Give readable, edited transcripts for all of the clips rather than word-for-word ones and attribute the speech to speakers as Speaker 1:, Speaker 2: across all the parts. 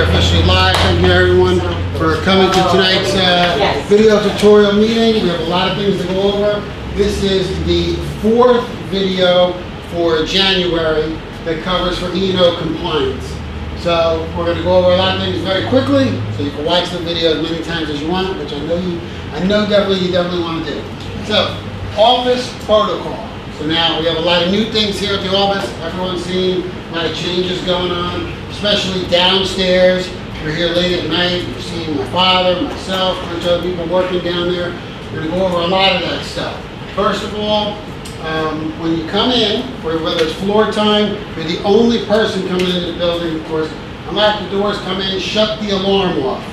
Speaker 1: officially live. Thank you everyone for coming to tonight's video tutorial meeting. We have a lot of things to go over. This is the fourth video for January that covers for E&O compliance. So we're going to go over a lot of things very quickly, so you can watch the video as many times as you want, which I know definitely you want to do. So, office protocol. So now we have a lot of new things here at the office. Everyone's seen a lot of changes going on, especially downstairs. If you're here late at night, you're seeing my father, myself, a bunch of other people working down there. We're going to go over a lot of that stuff. First of all, when you come in, whether it's floor time, you're the only person coming into the building, of course. Unlock the doors, come in, shut the alarm off.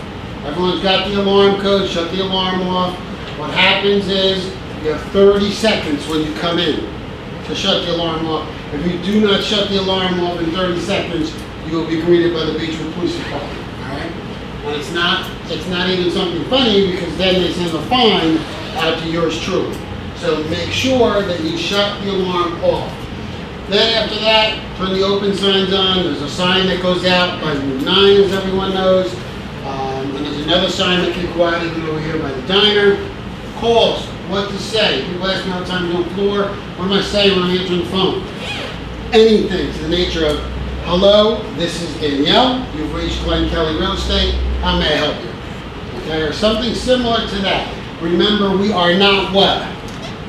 Speaker 1: Everyone's got the alarm code, shut the alarm off. What happens is you have 30 seconds when you come in to shut the alarm off. If you do not shut the alarm off in 30 seconds, you will be greeted by the Beechwood Police Department. All right? And it's not even something funny, because then they send a fine out to yours truly. So make sure that you shut the alarm off. Then after that, turn the open signs on. There's a sign that goes out by Route 9, as everyone knows. And there's another sign that can go out even over here by the diner. Calls, what to say. People ask me all the time on the floor, what am I saying when I'm answering the phone? Anything to the nature of, hello, this is Danielle. You've reached Glenn Kelly Real Estate. How may I help you? Okay, or something similar to that. Remember, we are not what?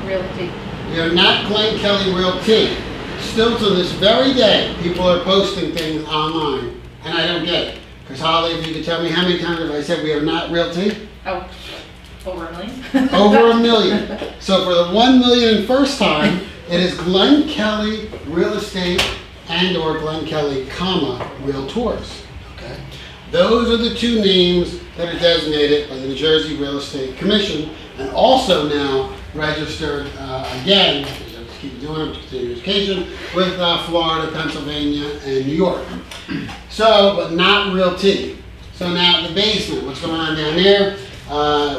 Speaker 2: Realty.
Speaker 1: We are not Glenn Kelly Realty. Still to this very day, people are posting things online, and I don't get it. Because Holly, if you could tell me how many times have I said we are not Realty?
Speaker 2: Oh, over a million?
Speaker 1: Over a million. So for the 1 million first time, it is Glenn Kelly Real Estate and or Glenn Kelly, Realtors. Okay? Those are the two names that are designated by the New Jersey Real Estate Commission, and also now registered again, just keep doing it, continue education, with Florida, Pennsylvania, and New York. So, but not Realty. So now the basement, what's going on down there?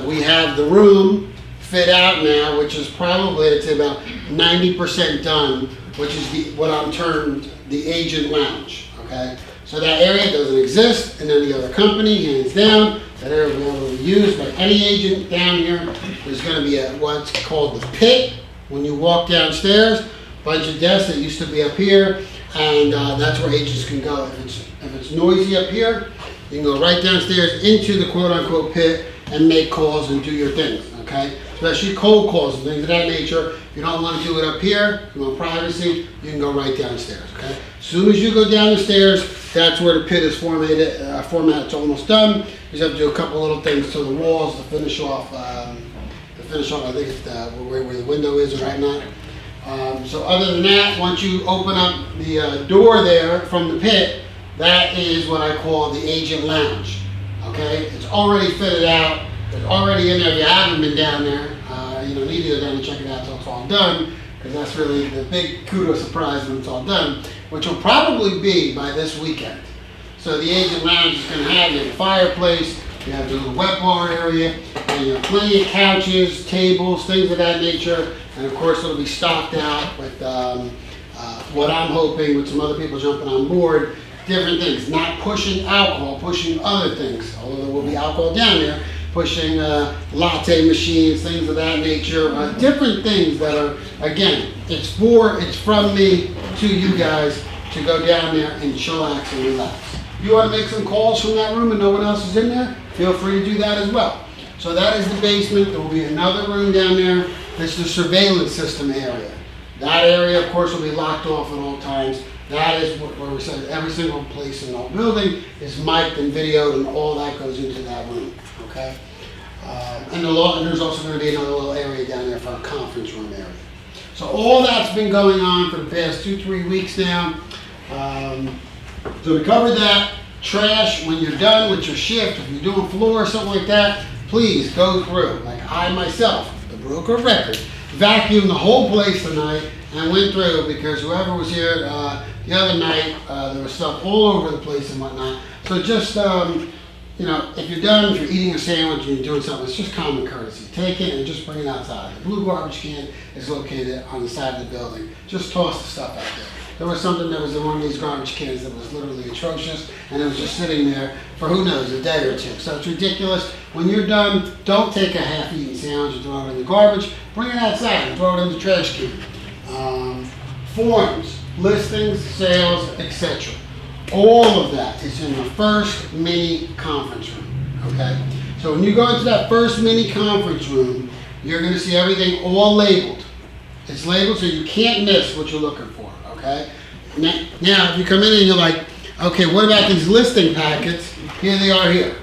Speaker 1: We have the room fit out now, which is probably, I'd say, about 90% done, which is what I'm termed the agent lounge. Okay, so that area doesn't exist in any other company, hands down. That area will be used by any agent down here. There's going to be what's called the pit when you walk downstairs. Bunch of desks that used to be up here, and that's where agents can go. If it's noisy up here, you can go right downstairs into the quote-unquote pit and make calls and do your things. Okay, especially cold calls and things of that nature. If you don't want to do it up here, you want privacy, you can go right downstairs. Okay, as soon as you go down the stairs, that's where the pit is formatted. It's almost done. You just have to do a couple little things to the walls to finish off. I think it's where the window is right now. So other than that, once you open up the door there from the pit, that is what I call the agent lounge. Okay, it's already fitted out. It's already in there. If you haven't been down there, you need to go down and check it out until it's all done, because that's really the big kudos surprise when it's all done, which will probably be by this weekend. So the agent lounge is going to have your fireplace, you have the little wet bar area, and you have plenty of couches, tables, things of that nature, and of course it'll be stocked out with what I'm hoping, with some other people jumping on board, different things. Not pushing alcohol, pushing other things, although there will be alcohol down there, pushing latte machines, things of that nature, different things that are, again, it's from me to you guys to go down there and chillax and relax. If you want to make some calls from that room and no one else is in there, feel free to do that as well. So that is the basement. There will be another room down there. That's the surveillance system area. That area, of course, will be locked off at all times. That is where we said every single place in the whole building is mic'd and videoed, and all that goes into that room. Okay, and there's also going to be another little area down there for a conference room area. So all that's been going on for the past 2-3 weeks now. So we covered that. Trash, when you're done with your shift, if you're doing floor or something like that, please go through. Like I myself, the broker of record, vacuumed the whole place tonight and went through, because whoever was here the other night, there was stuff all over the place and whatnot. So just if you're done, if you're eating a sandwich and you're doing something, it's just common courtesy. Take it and just bring it outside. The blue garbage can is located on the side of the building. Just toss the stuff out there. there was something that was in one of these garbage cans that was literally atrocious, and it was just sitting there for who knows, a day or two. So it's ridiculous. When you're done, don't take a half-eaten sandwich and throw it in the garbage. Bring it outside and throw it in the trash can. Forms, listings, sales, etc. All of that is in the first mini conference room, okay? So when you go into that first mini conference room, you're gonna see everything all labeled. It's labeled so you can't miss what you're looking for, okay? Now, if you come in and you're like, okay, what about these listing packets? Here they are here.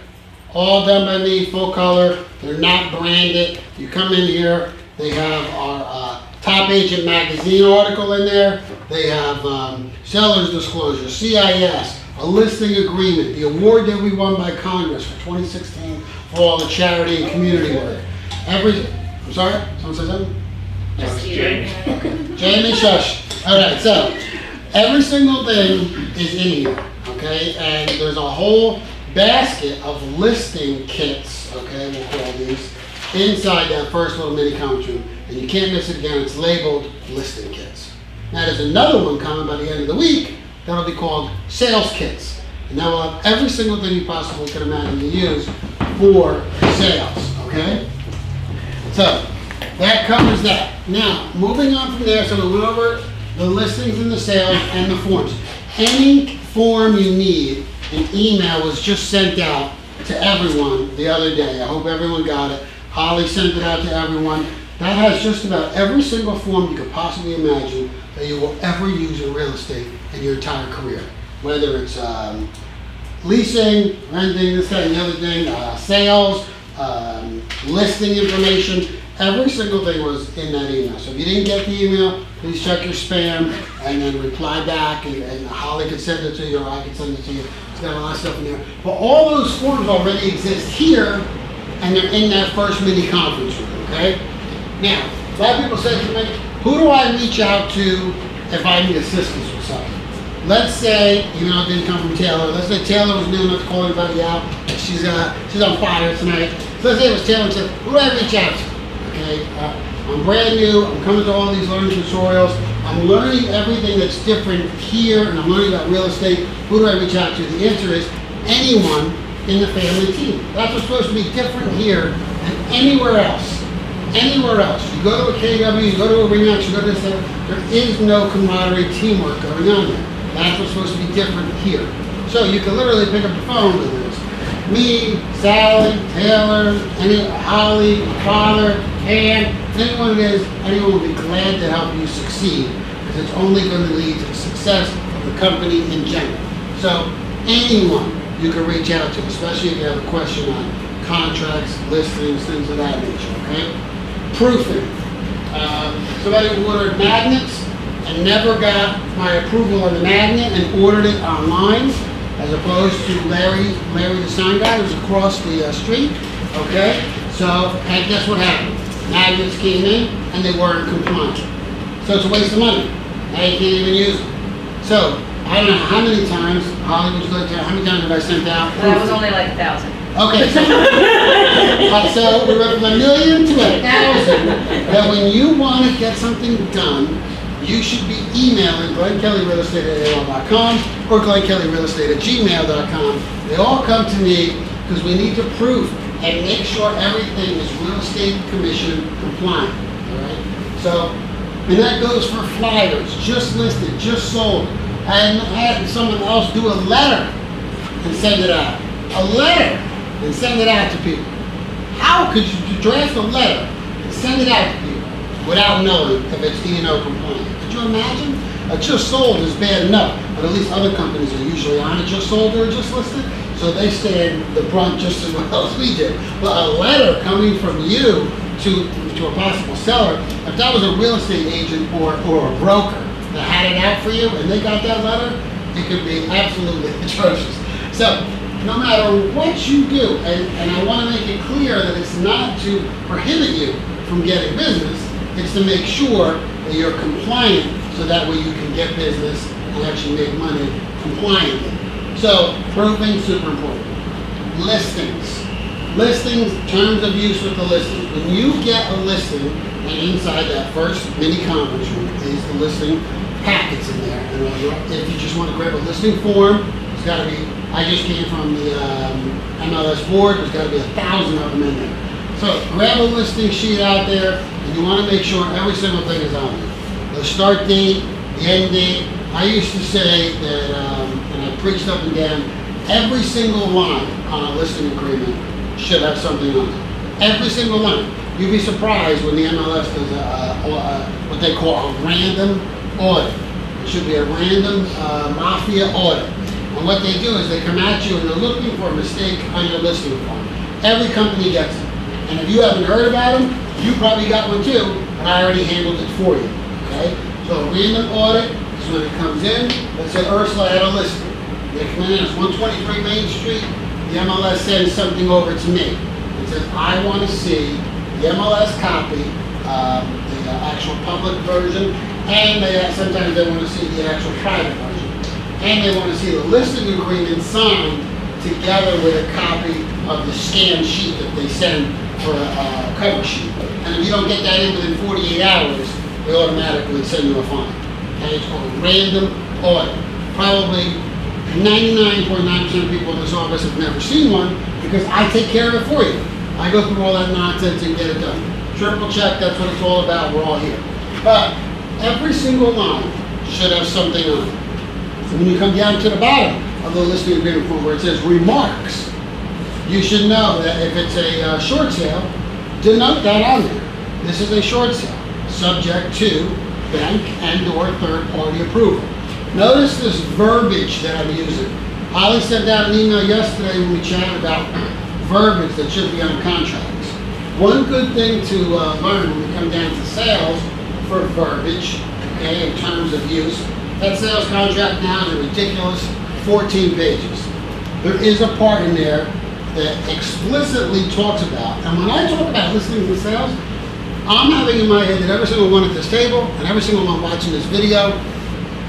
Speaker 1: All done by me, full color, they're not branded. You come in here, they have our Top Agent Magazine article in there. They have seller's disclosure, CIS, a listing agreement, the award that we won by Congress for 2016 for all the charity and community work. I'm sorry, someone said something?
Speaker 2: Just
Speaker 1: Jamie, shush. All right, so every single thing is in here, okay? And there's a whole basket of listing kits, okay, we'll call these, inside that first little mini conference room. And you can't miss it again, it's labeled listing kits. Now there's another one coming by the end of the week that'll be called sales kits. And that will have every single thing you possibly could imagine to use for sales, okay? So that covers that. Now, moving on from there, so we went over the listings and the sales and the forms. Any form you need, an email was just sent out to everyone the other day. I hope everyone got it. Holly sent it out to everyone. That has just about every single form you could possibly imagine that you will ever use in real estate in your entire career. Whether it's leasing, renting, this, that, and the other thing, sales, listing information, every single thing was in that email. So if you didn't get the email, please check your spam and then reply back, and Holly could send it to you or I could send it to you. It's got a lot of stuff in there. But all those forms already exist here, and they're in that first mini conference room, okay? Now, a lot of people say to me, who do I reach out to if I need assistance with something? Let's say, even though it didn't come from Taylor, let's say Taylor was new enough to call everybody out. She's on fire tonight. So let's say it was Taylor and said, who do I reach out to? Okay, I'm brand new, I'm coming to all these learning tutorials, I'm learning everything that's different here, and I'm learning about real estate. Who do I reach out to? The answer is anyone in the family team. That's what's supposed to be different here than anywhere else. Anywhere else. You go to a KW, you go to a Remax, you go to this, there is no camaraderie teamwork going on there. That's what's supposed to be different here. So you can literally pick up the phone with this. Me, Sally, Taylor, Holly, father, Ann, anyone it is, anyone will be glad to help you succeed because it's only going to lead to the success of the company in general. So anyone you can reach out to, especially if you have a question on contracts, listings, things of that nature, okay? Proofing. Somebody ordered magnets and never got my approval on the magnet and ordered it online, as opposed to Larry the sign guy who's across the street, okay? So, and guess what happened? Magnets came in and they weren't compliant. So it's a waste of money. Now you can't even use them. So, I don't know how many times, Holly, would you like to, how many times have I sent out?
Speaker 2: That was only like 1,000.
Speaker 1: Okay, so we went from 1 million to 1,000. That when you want to get something done, you should be emailing GlennKellyRealEstate@AOL.com or GlennKellyRealEstate@gmail.com. They all come to me because we need to proof and make sure everything is real estate commission compliant. All right. So, and that goes for flyers, just listed, just sold. And had someone else do a letter and send it out. A letter and send it out to people. How could you draft a letter and send it out to people without knowing if it's E&O compliant? Could you imagine? A just sold is bad enough, but at least other companies are usually on a just sold or just listed, so they stand the brunt just as well as we did. But a letter coming from you to a possible seller, if that was a real estate agent or a broker that had it out for you and they got that letter, it could be absolutely atrocious. So, no matter what you do, and I want to make it clear that it's not to prohibit you from getting business, it's to make sure that you're compliant so that way you can get business and actually make money compliantly. So, proofing, super important. Listings. Listings, terms of use with the listings. When you get a listing, and inside that first mini conference room is the listing packets in there. And if you just want to grab a listing form, it's got to be, I just came from the MLS board, there's got to be 1,000 of them in there. So grab a listing sheet out there, and you want to make sure every single thing is on there. The start date, the end date. I used to say that, and I preached up and down, every single line on a listing agreement should have something on it. Every single line. You'd be surprised when the MLS does what they call a random audit. It should be a random mafia audit. And what they do is they come at you and they're looking for a mistake on your listing form. Every company gets it. And if you haven't heard about them, you probably got one too, and I already handled it for you. Okay? So a random audit is when it comes in. Let's say Ursula had a listing. They come in, it's 123 Main Street. The MLS sends something over to me. It says, I want to see the MLS copy, the actual public version, and sometimes they want to see the actual private version. And they want to see the listing agreement signed together with a copy of the scanned sheet that they send for a cover sheet. And if you don't get that in within 48 hours, they automatically send you a fine. Okay, it's called a random audit. Probably 99.9% of people in this office have never seen one because I take care of it for you. I go through all that nonsense and get it done. Triple check, that's what it's all about, we're all here. But every single line should have something on it. So when you come down to the bottom of the listing agreement form where it says remarks, you should know that if it's a short sale, denote that on there. This is a short sale, subject to bank and/or third-party approval. Notice this verbiage that I'm using. Holly sent out an email yesterday when we chatted about verbiage that should be on contracts. One good thing to learn when we come down to sales for verbiage, okay, in terms of use, that sales contract now is a ridiculous 14 pages. There is a part in there that explicitly talks about, and when I talk about listings and sales, I'm having in my head that every single one at this table and every single one watching this video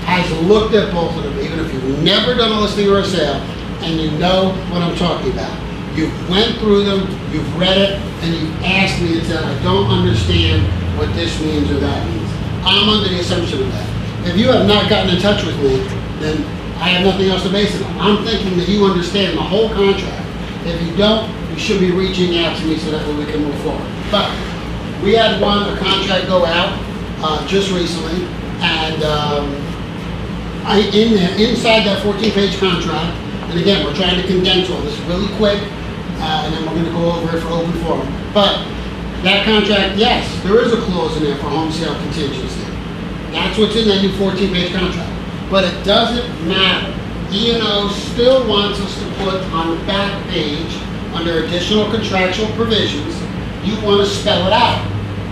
Speaker 1: has looked at both of them, even if you've never done a listing or a sale, and you know what I'm talking about. You've went through them, you've read it, and you've asked me and said, I don't understand what this means or that means. I'm under the assumption of that. If you have not gotten in touch with me, then I have nothing else to base it on. I'm thinking that you understand the whole contract. If you don't, you should be reaching out to me so that way we can move forward. But we had a contract go out just recently, and inside that 14-page contract, and again, we're trying to condense all this really quick, and then we're going to go over it for open forum. But that contract, yes, there is a clause in there for home sale contingency. That's what's in that new 14-page contract. But it doesn't matter. E&O still wants us to put on the back page, under additional contractual provisions, you want to spell it out.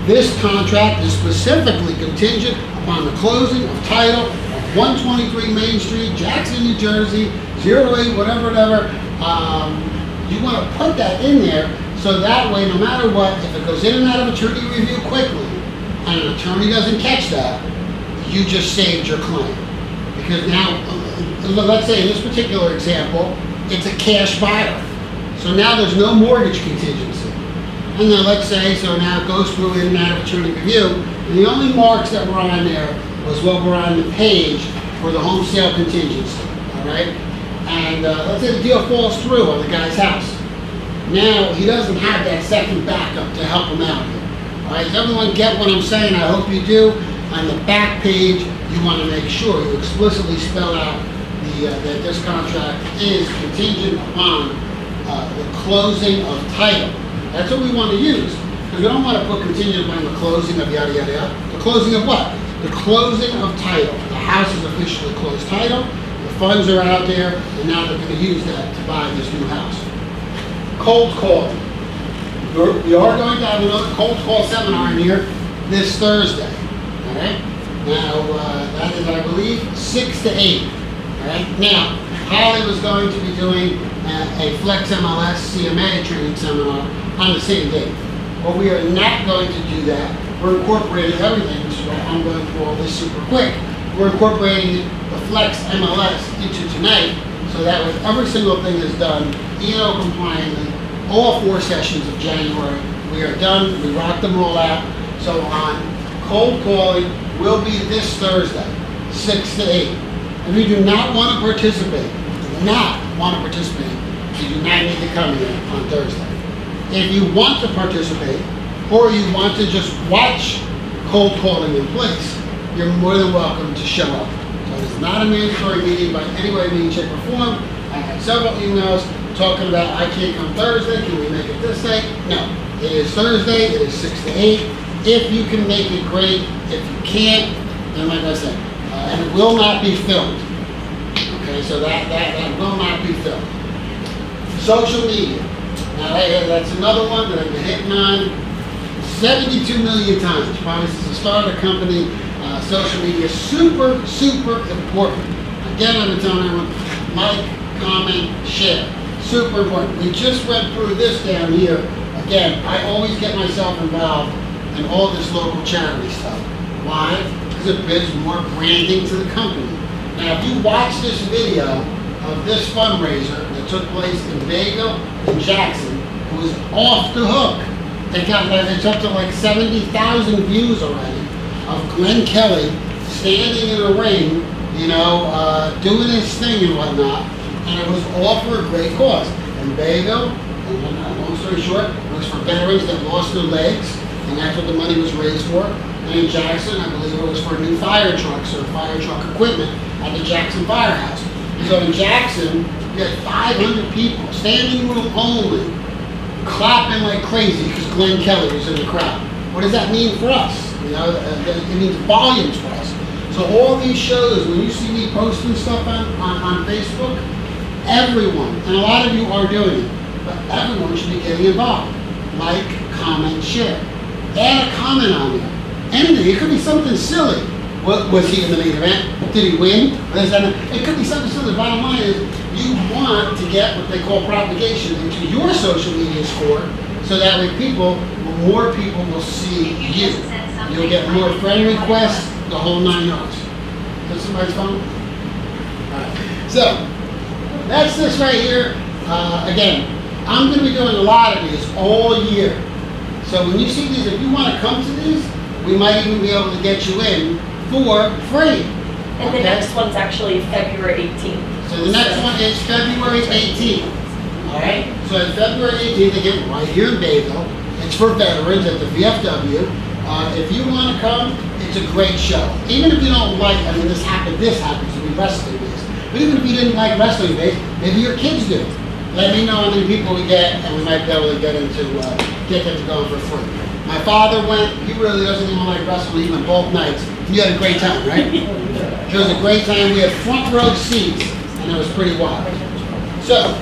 Speaker 1: This contract is specifically contingent upon the closing of title of 123 Main Street, Jackson, New Jersey, 08, whatever. You want to put that in there so that way, no matter what, if it goes in and out of attorney review quickly, and an attorney doesn't catch that, you just saved your claim. Because now, let's say in this particular example, it's a cash buyer. So now there's no mortgage contingency. And then let's say, so now it goes through in and out of attorney review, and the only marks that were on there was what were on the page for the home sale contingency, all right? And let's say the deal falls through on the guy's house. Now, he doesn't have that second backup to help him out here. All right, does everyone get what I'm saying? I hope you do. On the back page, you want to make sure you explicitly spell out that this contract is contingent upon the closing of title. That's what we want to use. Because we don't want to put contingent upon the closing of yada yada yada. The closing of what? The closing of title. The house is officially closed title. The funds are out there, and now they're going to use that to buy this new house. Cold calling. We are going to have another cold call seminar in here this Thursday. All right. Now that is, I believe, 6 to 8. All right. Now, Holly was going to be doing a Flex MLS CMA training seminar on the same day. But we are not going to do that. We're incorporating everything, so I'm going through all this super quick. We're incorporating the Flex MLS into tonight, so that way every single thing is done E&O compliantly. All 4 sessions of January, we are done. We rocked them all out. So on cold calling will be this Thursday. 6 to 8. If you do not want to participate, you do not need to come here on Thursday. If you want to participate, or you want to just watch cold calling in place, you're more than welcome to show up. So it's not a mandatory meeting by any way, means, shape, or form. I had several emails talking about, I can't come Thursday, can we make it this day? No, it is Thursday, it is 6 to 8. If you can make it, great. If you can't, then like I said, and it will not be filmed. Okay, so that will not be filmed. Social media. Now that's another one that I've been hitting on 72 million times. Probably since the start of the company. Social media is super, super important. Again, I've been telling everyone, like, comment, share. Super important. We just went through this down here. Again, I always get myself involved in all this local charity stuff. Why? Because it brings more branding to the company. Now, if you watch this video of this fundraiser that took place in Vega and Jackson, it was off the hook. It's up to like 70,000 views already of Glenn Kelly standing in a ring, doing his thing and whatnot, and it was all for a great cause. In Vega, long story short, it was for veterans that lost their legs, and that's what the money was raised for. And in Jackson, I believe it was for new fire trucks or fire truck equipment at the Jackson Firehouse. So in Jackson, we had 500 people, standing room only, clapping like crazy because Glenn Kelly was in the crowd. What does that mean for us? It means volumes for us. So all these shows, when you see me posting stuff on Facebook, everyone, and a lot of you are doing it, but everyone should be getting involved. Like, comment, share. Add a comment on there. Anything. It could be something silly. Was he in the main event? Did he win? It could be something silly. The bottom line is you want to get what they call propagation into your social media score, so that way more people will see you. You'll get more friend requests, the whole 9 yards. Is that somebody's phone? All right. So that's this right here. Again, I'm going to be doing a lot of these all year. So when you see these, if you want to come to these, we might even be able to get you in for free.
Speaker 3: And the next one's actually February 18th.
Speaker 1: So the next one is February 18th. All right? So on February 18th, again, right here in Bayville. It's for veterans at the VFW. If you want to come, it's a great show. Even if you don't like, this happens to be wrestling based. But even if you didn't like wrestling based, maybe your kids do. Let me know how many people we get, and we might be able to get them to go for free. My father went. He really doesn't even like wrestling. He went both nights. You had a great time, right? It was a great time. We had front row seats, and it was pretty wild. So,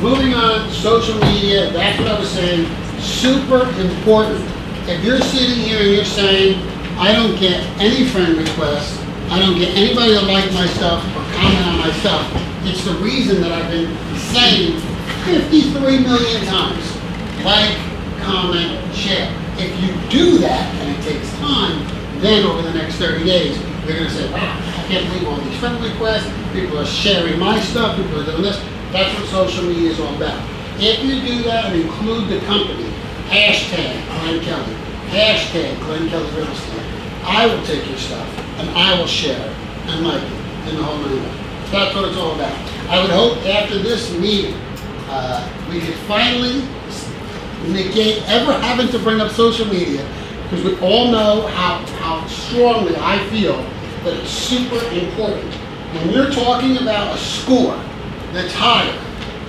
Speaker 1: moving on, social media. That's what I was saying. Super important. If you're sitting here and you're saying, I don't get any friend requests, I don't get anybody to like my stuff or comment on my stuff, it's the reason that I've been saying 53 million times. Like, comment, share. If you do that, and it takes time, then over the next 30 days, you're going to say, wow, I can't believe all these friend requests, people are sharing my stuff, people are doing this. That's what social media is all about. If you do that and include the company, hashtag Glenn Kelly, hashtag Glenn Kelly Real Estate, I will take your stuff and I will share it and like it in the whole neighborhood. That's what it's all about. I would hope after this meeting, we could finally negate ever having to bring up social media, because we all know how strongly I feel that it's super important. When you're talking about a score that's higher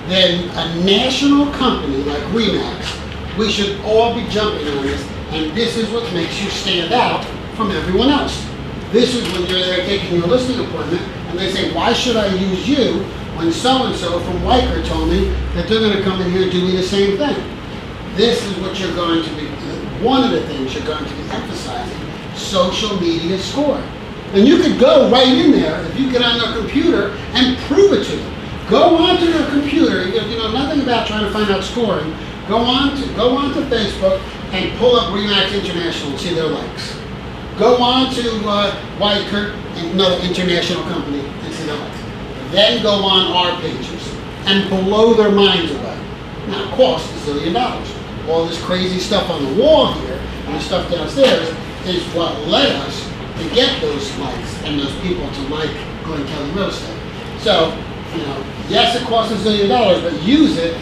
Speaker 1: than a national company like RE/MAX, we should all be jumping on this, and this is what makes you stand out from everyone else. This is when you're there taking your listing appointment, and they say, why should I use you when so-and-so from Weicker told me that they're going to come in here and do me the same thing? This is what you're going to be, one of the things you're going to be emphasizing, social media score. And you could go right in there, if you get on their computer, and prove it to them. Go onto their computer, you know nothing about trying to find out scoring, go on to Facebook and pull up RE/MAX International and see their likes. Go on to Weicker, another international company, and see their likes. Then go on our pages and blow their minds away. Now, it costs $1 zillion. All this crazy stuff on the wall here and the stuff downstairs is what led us to get those likes and those people to like Glenn Kelly Real Estate. So, yes, it costs $1 zillion, but use it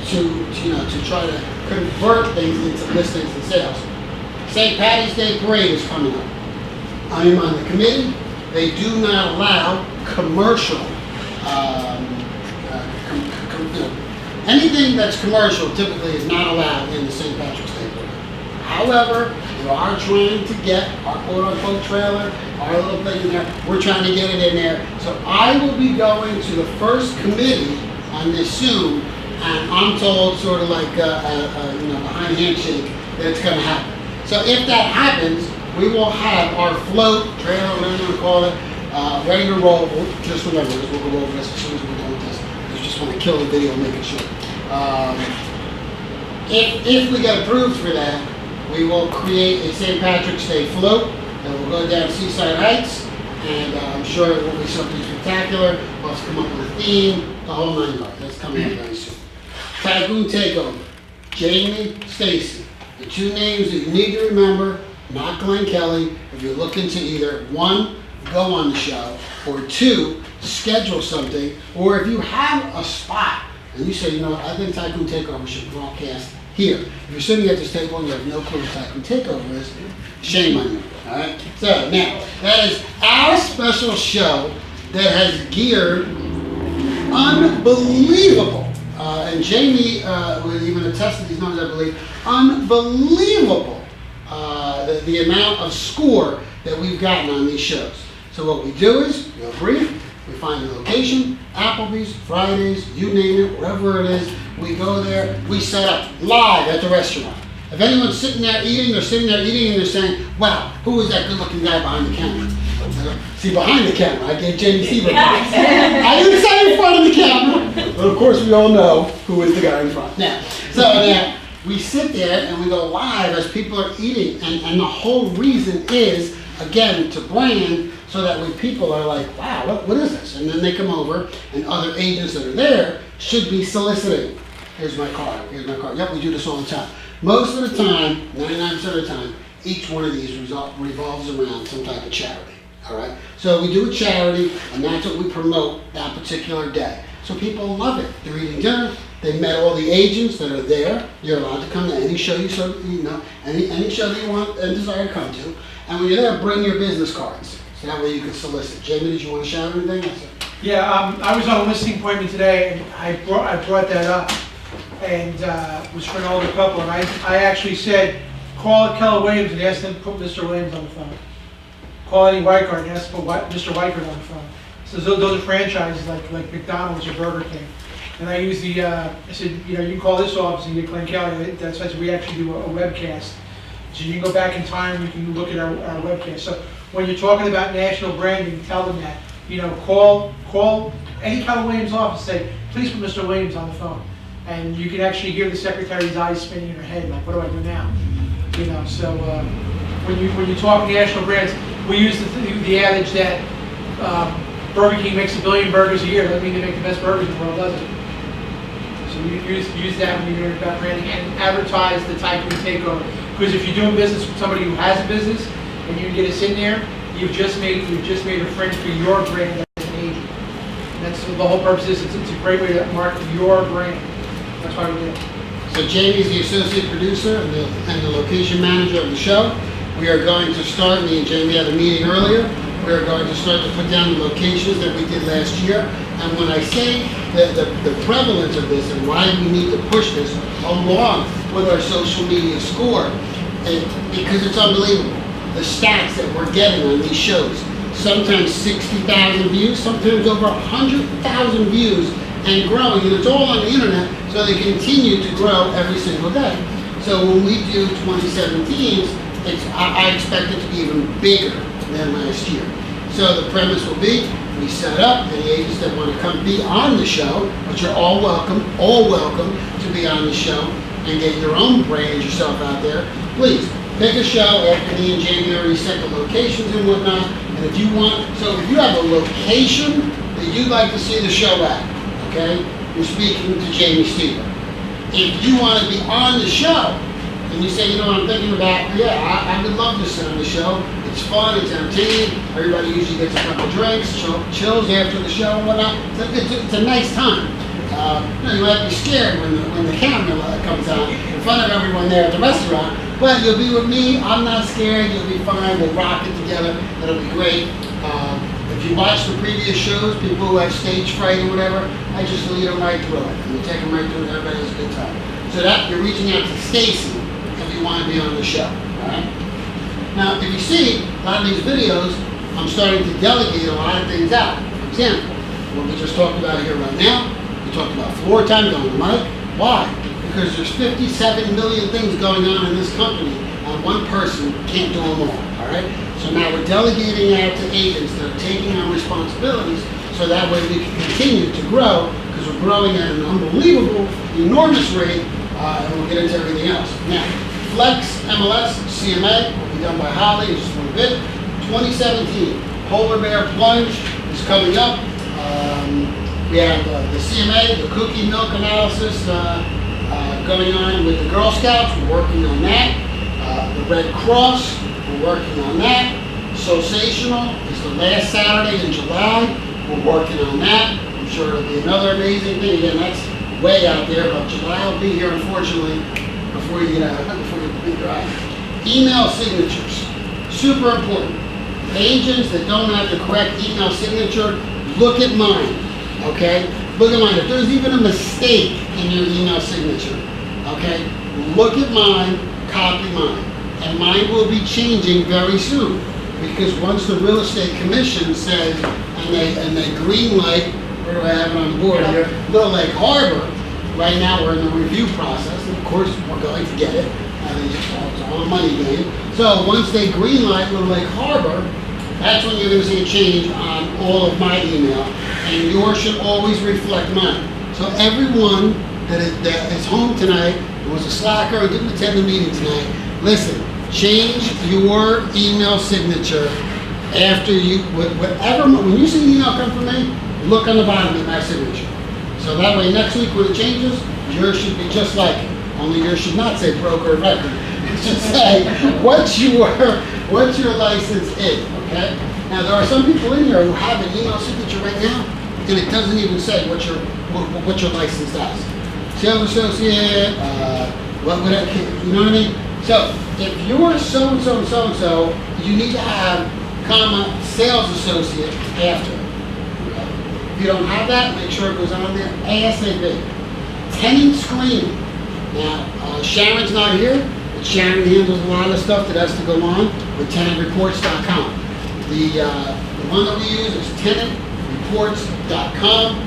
Speaker 1: to try to convert things into listings and sales. St. Patty's Day Parade is coming up. I am on the committee. They do not allow commercial, anything that's commercial typically is not allowed in the St. Patrick's Day Parade. However, we are trying to get our quote-unquote trailer, our little thing in there, we're trying to get it in there. So I will be going to the first committee on this soon, and I'm told sort of like behind handshake that it's going to happen. So if that happens, we will have our float, trailer, whatever you want to call it, ready to roll. Just remember this, we'll go over this as soon as we're done with this. I just want to kill the video and make it short. If we get approved for that, we will create a St. Patrick's Day float that will go down Seaside Heights, and I'm sure it will be something spectacular. We'll have to come up with a theme, the whole 9 yards. That's coming up very soon. Tycoon Takeover, Jamie, Stacy. The 2 names that you need to remember, not Glenn Kelly, if you're looking to either 1, go on the show, or 2, schedule something, or if you have a spot and you say, I think Tycoon Takeover should broadcast here. If you're sitting at this table and you have no clue what Tycoon Takeover is, shame on you, all right? So now, that is our special show that has geared unbelievable, and Jamie would even attest to these numbers, I believe, unbelievable, the amount of score that we've gotten on these shows. So what we do is, we'll brief, we find a location, Applebee's, Fridays, you name it, wherever it is, we go there, we set up live at the restaurant. If anyone's sitting there eating, they're sitting there eating and they're saying, wow, who is that good looking guy behind the counter? See, behind the camera, I gave Jamie Seaver. I didn't say in front of the camera, but of course we all know who is the guy in front. Now, we sit there and we go live as people are eating, and the whole reason is, again, to brand, so that when people are like, wow, what is this? And then they come over, and other agents that are there should be soliciting. Here's my card, here's my card. Yep, we do this all the time. Most of the time, 99% of the time, each one of these revolves around some type of charity, all right? So we do a charity, and that's what we promote that particular day. So people love it. They're eating dinner. They met all the agents that are there. You're allowed to come to any show any show that you want and desire to come to. And when you're there, bring your business cards. So that way you can solicit. Jamie, did you want to shout anything?
Speaker 4: Yeah, I was on a listing appointment today, and I brought that up, and was for an older couple, and I actually said, call Keller Williams and ask them to put Mr. Williams on the phone. Call any Whitecard and ask to put Mr. Whitecard on the phone. So those are franchises like McDonald's or Burger King. And I use I said, you can call this office and get Glenn Kelly. That's why we actually do a webcast. So you can go back in time, you can look at our webcast. So when you're talking about national branding, tell them that. Call any Keller Williams office, say, please put Mr. Williams on the phone. And you can actually hear the secretary's eyes spinning in her head, like, what do I do now? So when you talk national brands, we use the adage that Burger King makes 1 billion burgers a year. That doesn't mean they make the best burgers in the world, does it? So you use that when you're about branding and advertise the Tycoon Takeover. Because if you're doing business with somebody who has a business and you get us in there, you've just made a friend for your brand as an agent. And that's the whole purpose is. It's a great way to market your brand. That's why we do it.
Speaker 1: So Jamie's the associate producer and the location manager of the show. We are going to start, me and Jamie had a meeting earlier, we are going to start to put down the locations that we did last year. And when I say the prevalence of this and why we need to push this along with our social media score, because it's unbelievable. The stats that we're getting on these shows, sometimes 60,000 views, sometimes over 100,000 views and growing, and it's all on the internet, so they continue to grow every single day. So when we do 2017s, I expect it to be even bigger than last year. So the premise will be, we set up any agents that want to come be on the show, which are all welcome to be on the show and get your own brand yourself out there. Please pick a show after me and Jamie already set the locations and whatnot. And if you have a location that you'd like to see the show at, okay, you're speaking to Jamie Stever. If you want to be on the show, and you say, I'm thinking about, I would love to sit on the show. It's It's fun, it's entertaining. Everybody usually gets a couple drinks, chills after the show and whatnot. It's a nice time. You might be scared when the camera comes on in front of everyone there at the restaurant, but you'll be with me. I'm not scared. You'll be fine. We'll rock it together. It'll be great. If you watch the previous shows, people who have stage fright or whatever, I just lead them right through it. And we take them right through it, and everybody has a good time. So that you're reaching out to Stacy if you want to be on the show. All right? Now, if you see a lot of these videos, I'm starting to delegate a lot of things out. For example, what we just talked about here right now, we talked about floor time going to Mike. Why? Because there's 57 million things going on in this company, and one person can't do them all. All right? So now we're delegating out to agents that are taking on responsibilities, so that way we can continue to grow, because we're growing at an unbelievable, enormous rate, and we'll get into everything else. Now, Flex MLS CMA will be done by Holly in just a little bit. 2017 Polar Bear Plunge is coming up. We have the CMA, the cookie milk analysis going on with the Girl Scouts. We're working on that. The Red Cross, we're working on that. Sosational is the last Saturday in July. We're working on that. I'm sure it'll be another amazing thing. Again, that's way out there, but July will be here, unfortunately, before you beat your eye. Email signatures, super important. Agents that don't have the correct email signature, look at mine, okay? Look at mine. If there's even a mistake in your email signature, okay, look at mine, copy mine. And mine will be changing very soon, because once the real estate commission says, and they green light, where do I have it on the board here? Little Lake Harbor. Right now we're in the review process, and of course we're going to get it. It's all a money game. So once they green light Little Lake Harbor, that's when you're going to see a change on all of my email, and yours should always reflect mine. So everyone that is home tonight, and was a slacker or didn't attend the meeting tonight, listen, change your email signature after you, whatever, when you see an email come from me, look on the bottom of my signature. So that way next week when it changes, yours should be just like it. Only yours should not say broker of record. It should say what your license is, okay? Now there are some people in here who have an email signature right now, and it doesn't even say what your license does. Sales associate, you know what I mean? So if you're so-and-so and so-and-so, you need to have, comma, sales associate after. Okay? If you don't have that, make sure it goes on there ASAP. Tenant screening. Now, Sharon's not here, but Sharon handles a lot of stuff that has to go on with tenantreports.com. The one that we use is tenantreports.com.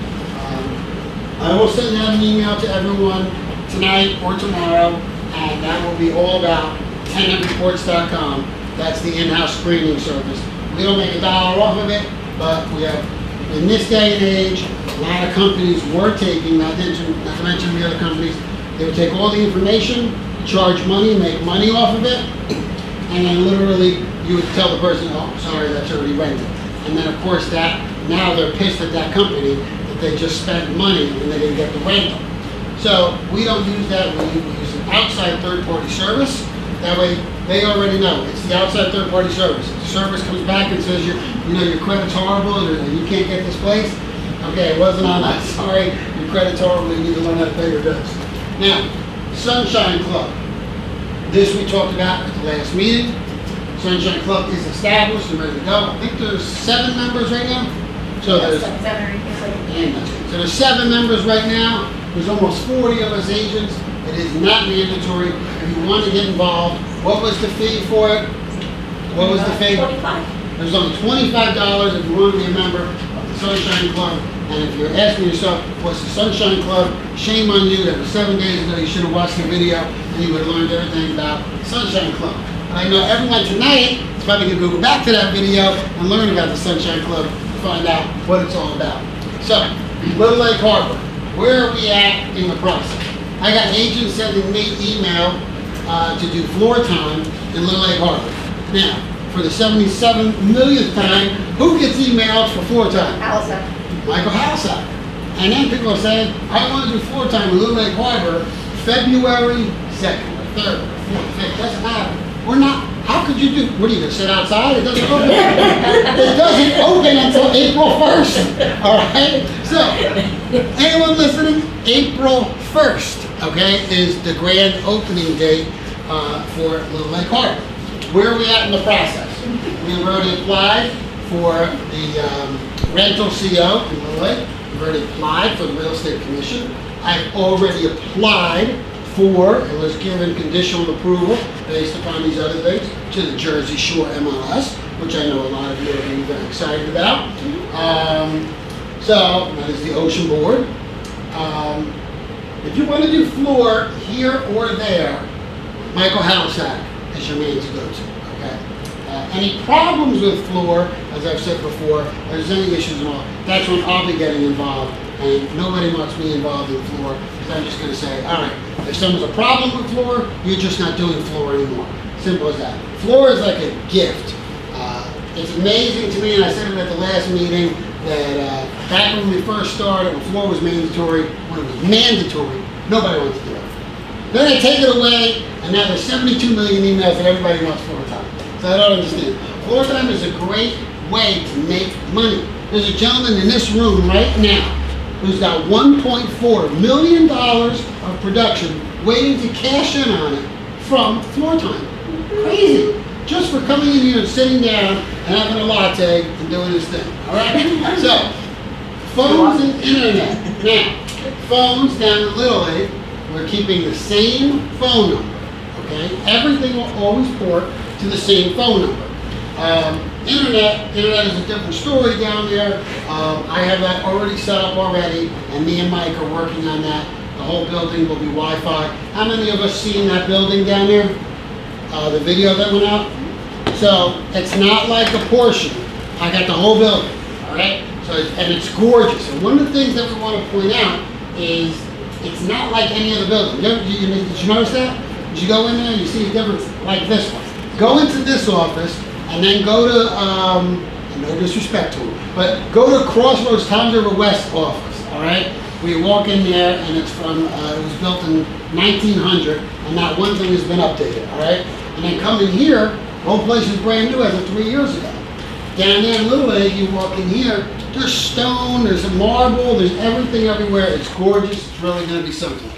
Speaker 1: I will send out an email to everyone tonight or tomorrow, and that will be all about tenantreports.com. That's the in-house screening service. We don't make $1 off of it, but we have, in this day and age, a lot of companies were taking, not to mention the other companies, they would take all the information, charge money, make money off of it, and then literally you would tell the person, oh, sorry, that's already rented. And then of course now they're pissed at that company that they just spent money and they didn't get the rental. So we don't use that. We use an outside third-party service. That way they already know it's the outside third-party service. If the service comes back and says your credit's horrible or you can't get this place, okay, it wasn't on us. Sorry, your credit's horrible. You need to learn how to pay your bills. Now, Sunshine Club. This we talked about at the last meeting. Sunshine Club is established and ready to go. I think there's 7 members right now. So there's 7 members right now. There's almost 40 of us agents. It is not mandatory. If you want to get involved, what was the fee for it? What was the fee?
Speaker 3: $25.
Speaker 1: There's only $25 if you want to be a member of the Sunshine Club. And if you're asking yourself, what's the Sunshine Club? Shame on you. That was 7 days ago. You should have watched the video and you would have learned everything about the Sunshine Club. And I know everyone tonight is probably going to go back to that video and learn about the Sunshine Club to find out what it's all about. So, Little Lake Harbor. Where are we at in the process? I got agents sending me email to do floor time in Little Lake Harbor. Now, for the 77 millionth time, who gets emails for floor time?
Speaker 2: Allison.
Speaker 1: Michael Halsack. And then people are saying, I want to do floor time in Little Lake Harbor February 2nd, or 3rd, or 4th, 5th, doesn't matter. We're not, how could you do, what are you gonna sit outside? It doesn't open. It doesn't open until April 1st, all right? So, anyone listening, April 1st, okay, is the grand opening date for Little Lake Harbor. Where are we at in the process? We've already applied for the rental CO in Little Lake. We've already applied for the Real Estate Commission. I've already applied for and was given conditional approval based upon these other things to the Jersey Shore MLS, which I know a lot of you are being very excited about. So that is the Ocean Board. If you want to do floor here or there, Michael Halisack is your man to go to. Okay. Any problems with floor, as I've said before, if there's any issues at all, that's when I'll be getting involved. And nobody wants me involved in floor, because I'm just going to say, all right, if someone's a problem with floor, you're just not doing floor anymore. Simple as that. Floor is like a gift. It's amazing to me, and I said it at the last meeting, that back when we first started, when floor was mandatory, when it was mandatory, nobody wanted to do it. Then they take it away, and now there's 72 million emails that everybody wants floor time. So I don't understand. Floor time is a great way to make money. There's a gentleman in this room right now who's got $1.4 million of production waiting to cash in on it from floor time. Crazy. Just for coming in here and sitting down and having a latte and doing his thing. All right? So, phones and internet. Now, phones down in Little Lake, we're keeping the same phone number. Okay? Everything will always port to the same phone number. Internet is a different story down there. I have that already set up already, and me and Mike are working on that. The whole building will be Wi-Fi. How many of us seen that building down there? The video that went out? So, it's not like a portion. I got the whole building, all right? So, and it's gorgeous. And one of the things that we want to point out is it's not like any other building. Did you notice that? Did you go in there and you see a difference like this one? Go into this office and then go to, no disrespect to them, but go to Crossroads Toms River West office, all right? We walk in there and it's from, it was built in 1900 and not one thing has been updated, all right? And then come in here, the whole place is brand new as of 3 years ago. Down there in Little Lake, you walk in here, there's stone, there's marble, there's everything everywhere. It's gorgeous, it's really gonna be something.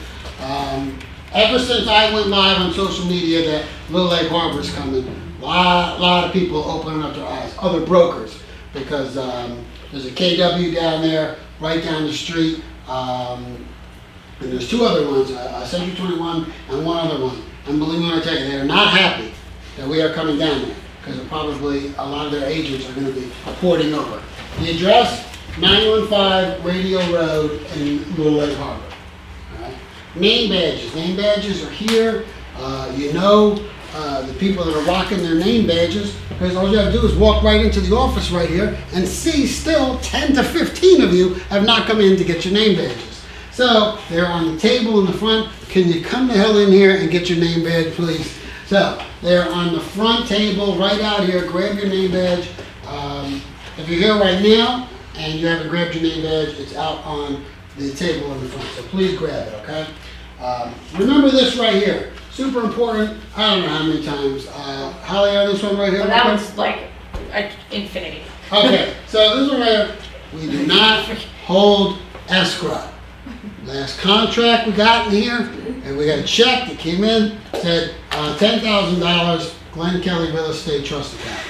Speaker 1: Ever since I went live on social media that Little Lake Harbor is coming, a lot of people opening up their eyes, other brokers, because there's a KW down there, right down the street, and there's two other ones, Century 21 and one other one. And believe me when I tell you, they're not happy that we are coming down there, because probably a lot of their agents are going to be porting over. The address, 915 Radio Road in Little Lake Harbor. All right? Name badges are here. You know the people that are rocking their name badges, because all you have to do is walk right into the office right here and see still 10 to 15 of you have not come in to get your name badges. So they're on the table in the front. Can you come the hell in here and get your name badge, please? So they're on the front table right out here. Grab your name badge. If you're here right now and you haven't grabbed your name badge, it's out on the table in the front. So please grab it, okay? Remember this right here. Super important. I don't know how many times. Holly, on this one right here?
Speaker 2: Well, that one's like infinity.
Speaker 1: Okay, so this one right here. We do not hold escrow. Last contract we got in here, and we got a check that came in, said $10,000 Glenn Kelly Real Estate Trust account.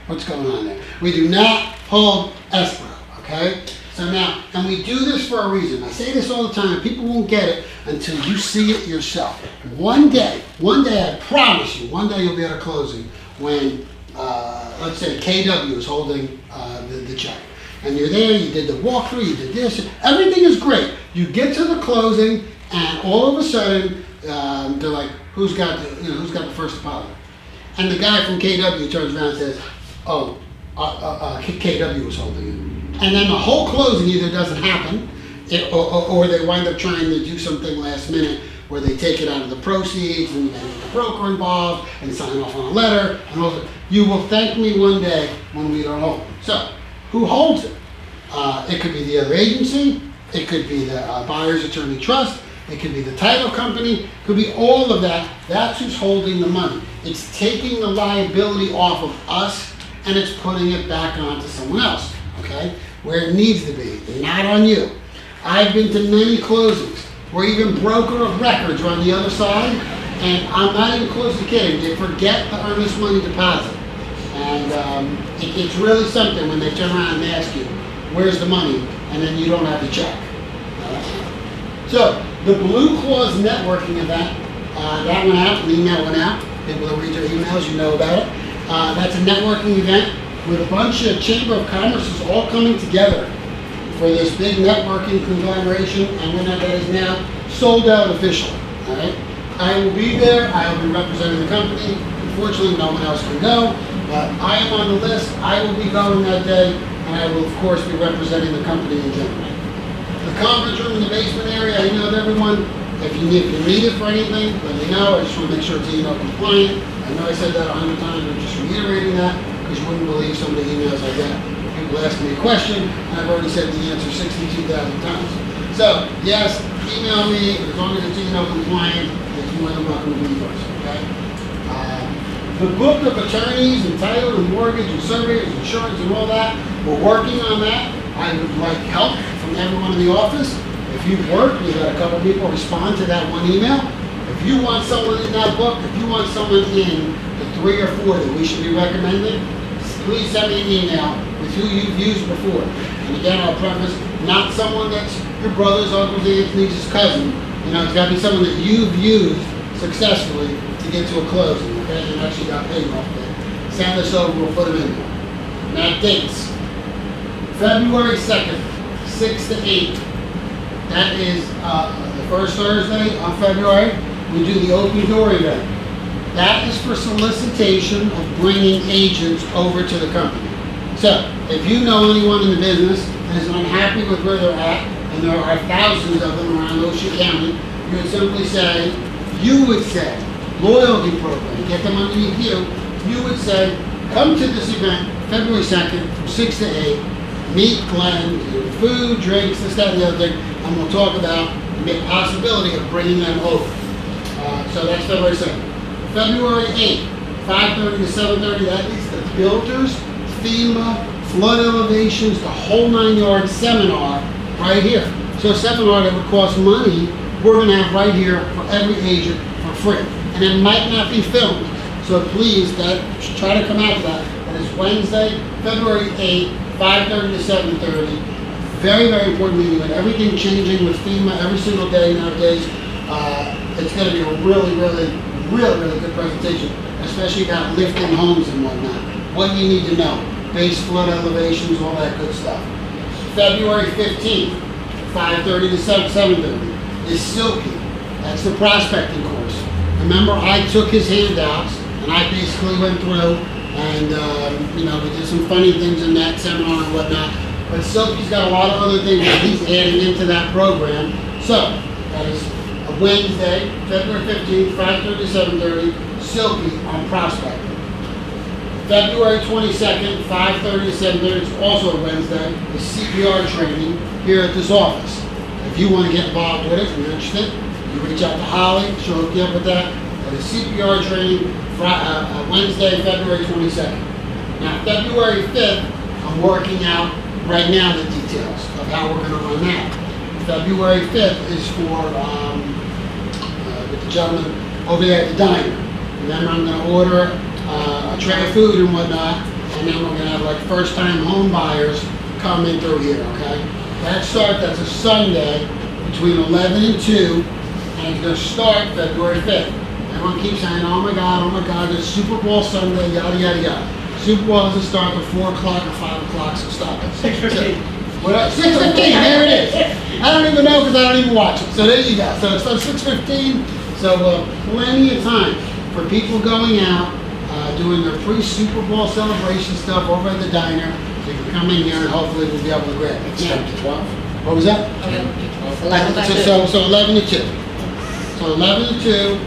Speaker 1: What's going on there? We do not hold escrow, okay? So now, and we do this for a reason. I say this all the time, people won't get it until you see it yourself. One day, I promise you, one day you'll be at a closing when, let's say KW is holding the check. And you're there, you did the walkthrough, you did this, everything is great. You get to the closing, and all of a sudden, they're like, who's got the first deposit? And the guy from KW turns around and says, oh, KW was holding it. And then the whole closing either doesn't happen, or they wind up trying to do something last minute where they take it out of the proceeds and get the broker involved and sign off on a letter. And all that. You will thank me one day when we are home. So, who holds it? It could be the other agency. It could be the buyer's attorney trust. it could be the title company, it could be all of that. That's who's holding the money. It's taking the liability off of us and it's putting it back onto someone else, okay? Where it needs to be, not on you. I've been to many closings where even broker of records are on the other side, and I'm not even close to kidding, they forget the earnest money deposit. And it's really something when they turn around and ask you, where's the money? And then you don't have the check. So, the Blue Claws networking event, that went out, an email went out. People that read your emails, you know about it. That's a networking event with a bunch of Chamber of Commerce's all coming together for this big networking conglomeration, and when that is now sold out officially. All right? I will be there. I will be representing the company. Unfortunately, no one else can go, but I am on the list. I will be going that day, and I will, of course, be representing the company in general. The conference room in the basement area, I emailed everyone. If you need it for anything, let me know. I just want to make sure it's email compliant. I know I said that 100 times, but just reiterating that, because you wouldn't believe some of the emails I get. People ask me a question, and I've already said the answer 62,000 times. So, yes, email me, as long as it's email compliant, it's more than welcome to be yours, okay? The book of attorneys and title and mortgage and surveyors, insurance and all that, we're working on that. I would like help from everyone in the office. If you've worked, we've had a couple people respond to that one email. If you want someone in that book, if you want someone in the 3 or 4 that we should be recommending, please send me an email with who you've used before. And again, I'll preface, not someone that's your brother's, uncle's, aunt's, niece's cousin. You know, it's got to be someone that you've used successfully to get to a closing, okay? And actually got paid off there. Send us over, we'll put them in there. Now, dates. February 2nd, 6 to 8. That is the first Thursday of February. We do the open door event. That is for solicitation of bringing agents over to the company. So, if you know anyone in the business that is unhappy with where they're at, and there are thousands of them around Ocean County, you would simply say, loyalty program, get them underneath you, you would say, come to this event, February 2nd, from 6 to 8, meet Glenn, do food, drinks, this, that, and the other thing, and we'll talk about the possibility of bringing them over. So that's February 2nd. February 8th, 5:30 to 7:30, that is the Builders, FEMA, flood elevations, the whole 9-yard seminar right here. So a seminar that would cost money, we're going to have right here for every agent for free. And it might not be filmed. So please, try to come out to that. That is Wednesday, February 8th, 5:30 to 7:30. Very, very important meeting with everything changing with FEMA every single day nowadays. It's going to be a really good presentation, especially about lifting homes and whatnot. What you need to know, base flood elevations, all that good stuff. February 15th, 5:30 to 7:30 is Silky. That's the prospecting course. Remember, I took his handouts and I basically went through and we did some funny things in that seminar and whatnot. But Silky's got a lot of other things that he's adding into that program. So, that is a Wednesday, February 15th, 5:30 to 7:30, Silky on prospecting. February 22nd, 5:30 to 7:30, it's also a Wednesday, is CPR training here at this office. If you want to get involved with it, if you're interested, you reach out to Holly, she'll hook you up with that. That is CPR training, Wednesday, February 22nd. Now, February 5th, I'm working out right now the details of how we're going to run that. February 5th is for with the gentleman over there at the diner. And then I'm going to order a tray of food and whatnot, and then we're going to have like first-time home buyers come in through here, okay? That's a Sunday between 11 and 2, and it's going to start February 5th. Everyone keeps saying, oh my God, it's Super Bowl Sunday, yada, yada, yada. Super Bowl doesn't start at 4 o'clock or 5 o'clock, so stop it.
Speaker 4: 6:15.
Speaker 1: 6:15, there it is. I don't even know because I don't even watch it. So there you go. So it's 6:15, so plenty of time for people going out, doing their pre-Super Bowl celebration stuff over at the diner. So you can come in here and hopefully we'll be able to grab it.
Speaker 5: It's 10 to 12.
Speaker 1: What was that?
Speaker 5: 11 to 2.
Speaker 1: So 11 to 2. So 11 to 2,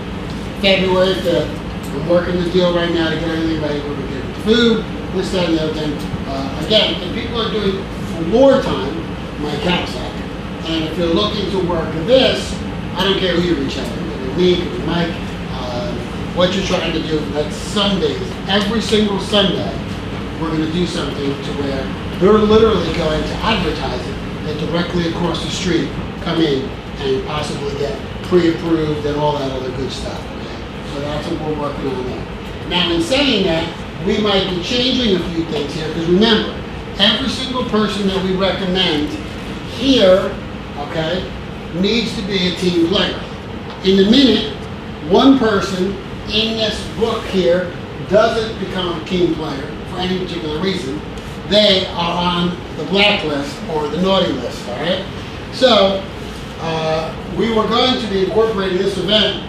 Speaker 1: February 5th. I'm working the deal right now to get everything ready. We're going to get food, this, that, and the other thing. Again, if people are doing floor time, my account's up. And if you're looking to work this, I don't care who you reach out to, whether me, whether Mike, what you're trying to do, like Sundays, every single Sunday, we're going to do something to where they're literally going to advertise it and directly across the street come in and possibly get pre-approved and all that other good stuff. Okay? So that's what we're working on there. Now, in saying that, we might be changing a few things here because remember, every single person that we recommend here, okay, needs to be a team player. In the minute one person in this book here doesn't become a team player for any particular reason, they are on the blacklist or the naughty list, all right? So, we were going to be incorporating this event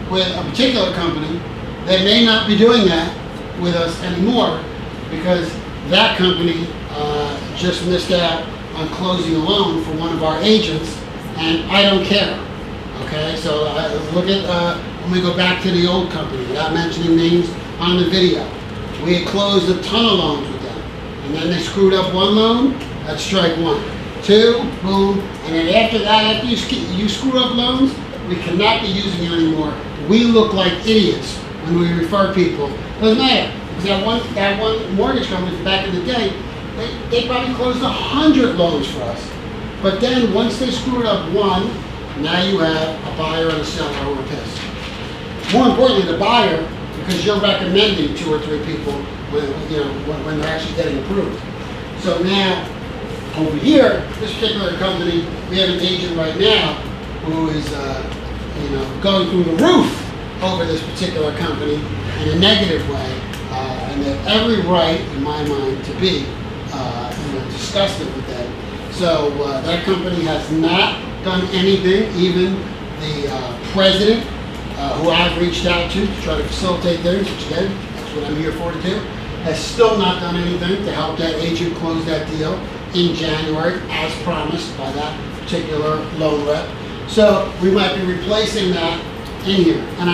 Speaker 1: with a particular company that may not be doing that with us anymore because that company just missed out on closing a loan for one of our agents, and I don't care. Okay, so look at when we go back to the old company, without mentioning names on the video. We had closed a ton of loans with them, and then they screwed up one loan. That's strike one. Two, boom, and then after that, after you screw up loans, we cannot be using you anymore. We look like idiots when we refer people. Doesn't matter. Because that one mortgage company back in the day, they probably closed 100 loans for us. But then once they screwed up one, now you have a buyer and a seller who are pissed. More importantly, the buyer, because you're recommending 2 or 3 people when they're actually getting approved. So now, over here, this particular company, we have an agent right now who is going through the roof over this particular company in a negative way, and they have every right, in my mind, to be disgusted with them. So that company has not done anything. Even the president, who I've reached out to try to facilitate theirs, which again, that's what I'm here for to do, has still not done anything to help that agent close that deal in January, as promised by that particular loan rep. So we might be replacing that in here. And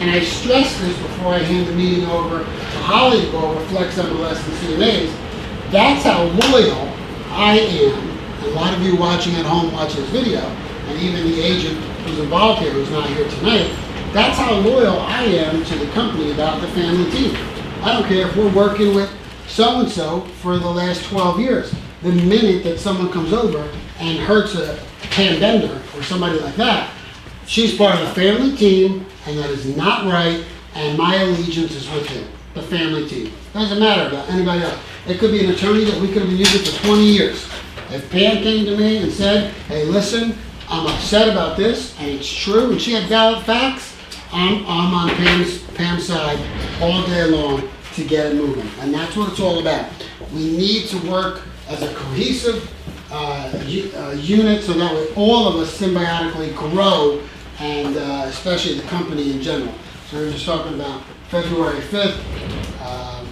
Speaker 1: I stress this before I hand the meeting over to Holly to go over Flex MLS and CMAs. That's how loyal I am. And a lot of you watching at home watch this video, and even the agent who's involved here, who's not here tonight, that's how loyal I am to the company about the family team. I don't care if we're working with so-and-so for the last 12 years. The minute that someone comes over and hurts a Pam Bender or somebody like that, she's part of the family team, and that is not right, and my allegiance is with him, the family team. Doesn't matter about anybody else. It could be an attorney that we could have been using for 20 years. If Pam came to me and said, hey, listen, I'm upset about this, and it's true, and she had valid facts, I'm on Pam's side all day long to get it moving. And that's what it's all about. We need to work as a cohesive unit so that way all of us symbiotically grow, and especially the company in general. So we're just talking about February 5th.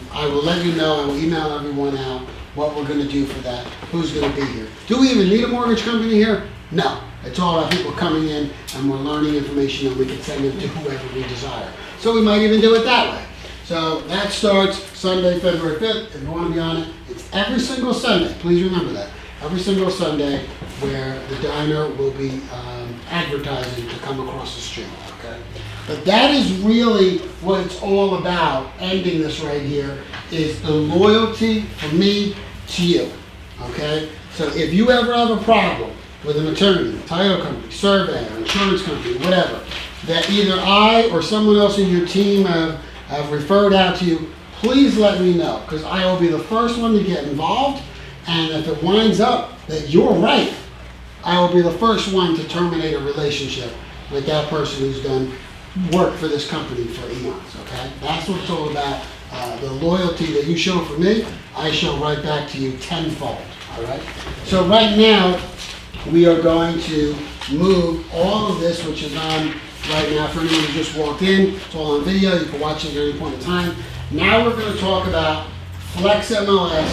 Speaker 1: I will let you know, I will email everyone out what we're going to do for that, who's going to be here. Do we even need a mortgage company here? No. It's all about people coming in and we're learning information, and we can send them to whoever we desire. So we might even do it that way. So that starts Sunday, February 5th. If you want to be on it, it's every single Sunday. Please remember that. Every single Sunday where the diner will be advertising to come across the street. Okay? But that is really what it's all about, ending this right here, is the loyalty from me to you. Okay? So if you ever have a problem with an attorney, title company, surveyor, insurance company, whatever, that either I or someone else in your team have referred out to you, please let me know, because I will be the first one to get involved, and if it winds up that you're right, I will be the first one to terminate a relationship with that person who's done work for this company for eons, okay? That's what it's all about. The loyalty that you show for me, I show right back to you tenfold, all right? So right now, we are going to move all of this, which is on right now for anyone who just walked in. It's all on video. You can watch it at any point in time. Now we're going to talk about Flex MLS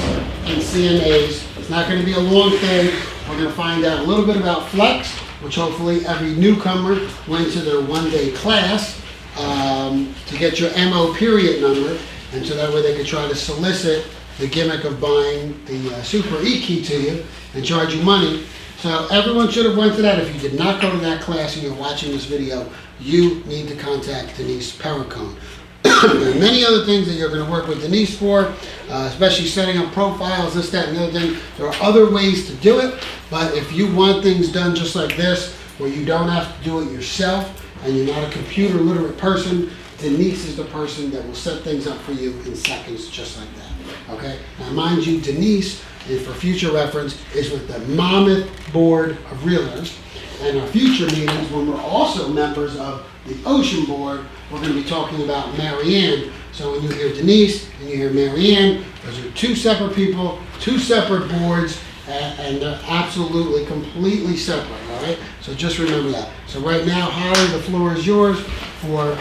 Speaker 1: and CMAs. It's not going to be a long thing. We're going to find out a little bit about Flex, which hopefully every newcomer went to their one-day class to get your MO period number, and so that way they could try to solicit the gimmick of buying the Super E-Key to you and charge you money. So everyone should have went to that. If you did not go to that class and you're watching this video, you need to contact Denise Perricone. There are many other things that you're going to work with Denise for, especially setting up profiles, this, that, and the other thing. There are other ways to do it, but if you want things done just like this, where you don't have to do it yourself, and you're not a computer literate person, Denise is the person that will set things up for you in seconds, just like that. Okay? Now, mind you, Denise, and for future reference, is with the Monmouth Board of Realtors. And our future meetings, when we're also members of the Ocean Board, we're going to be talking about Marianne. So when you hear Denise and you hear Marianne, those are two separate people, two separate boards, and they're absolutely, completely separate, all right? So just remember that. So right now, Holly, the floor is yours for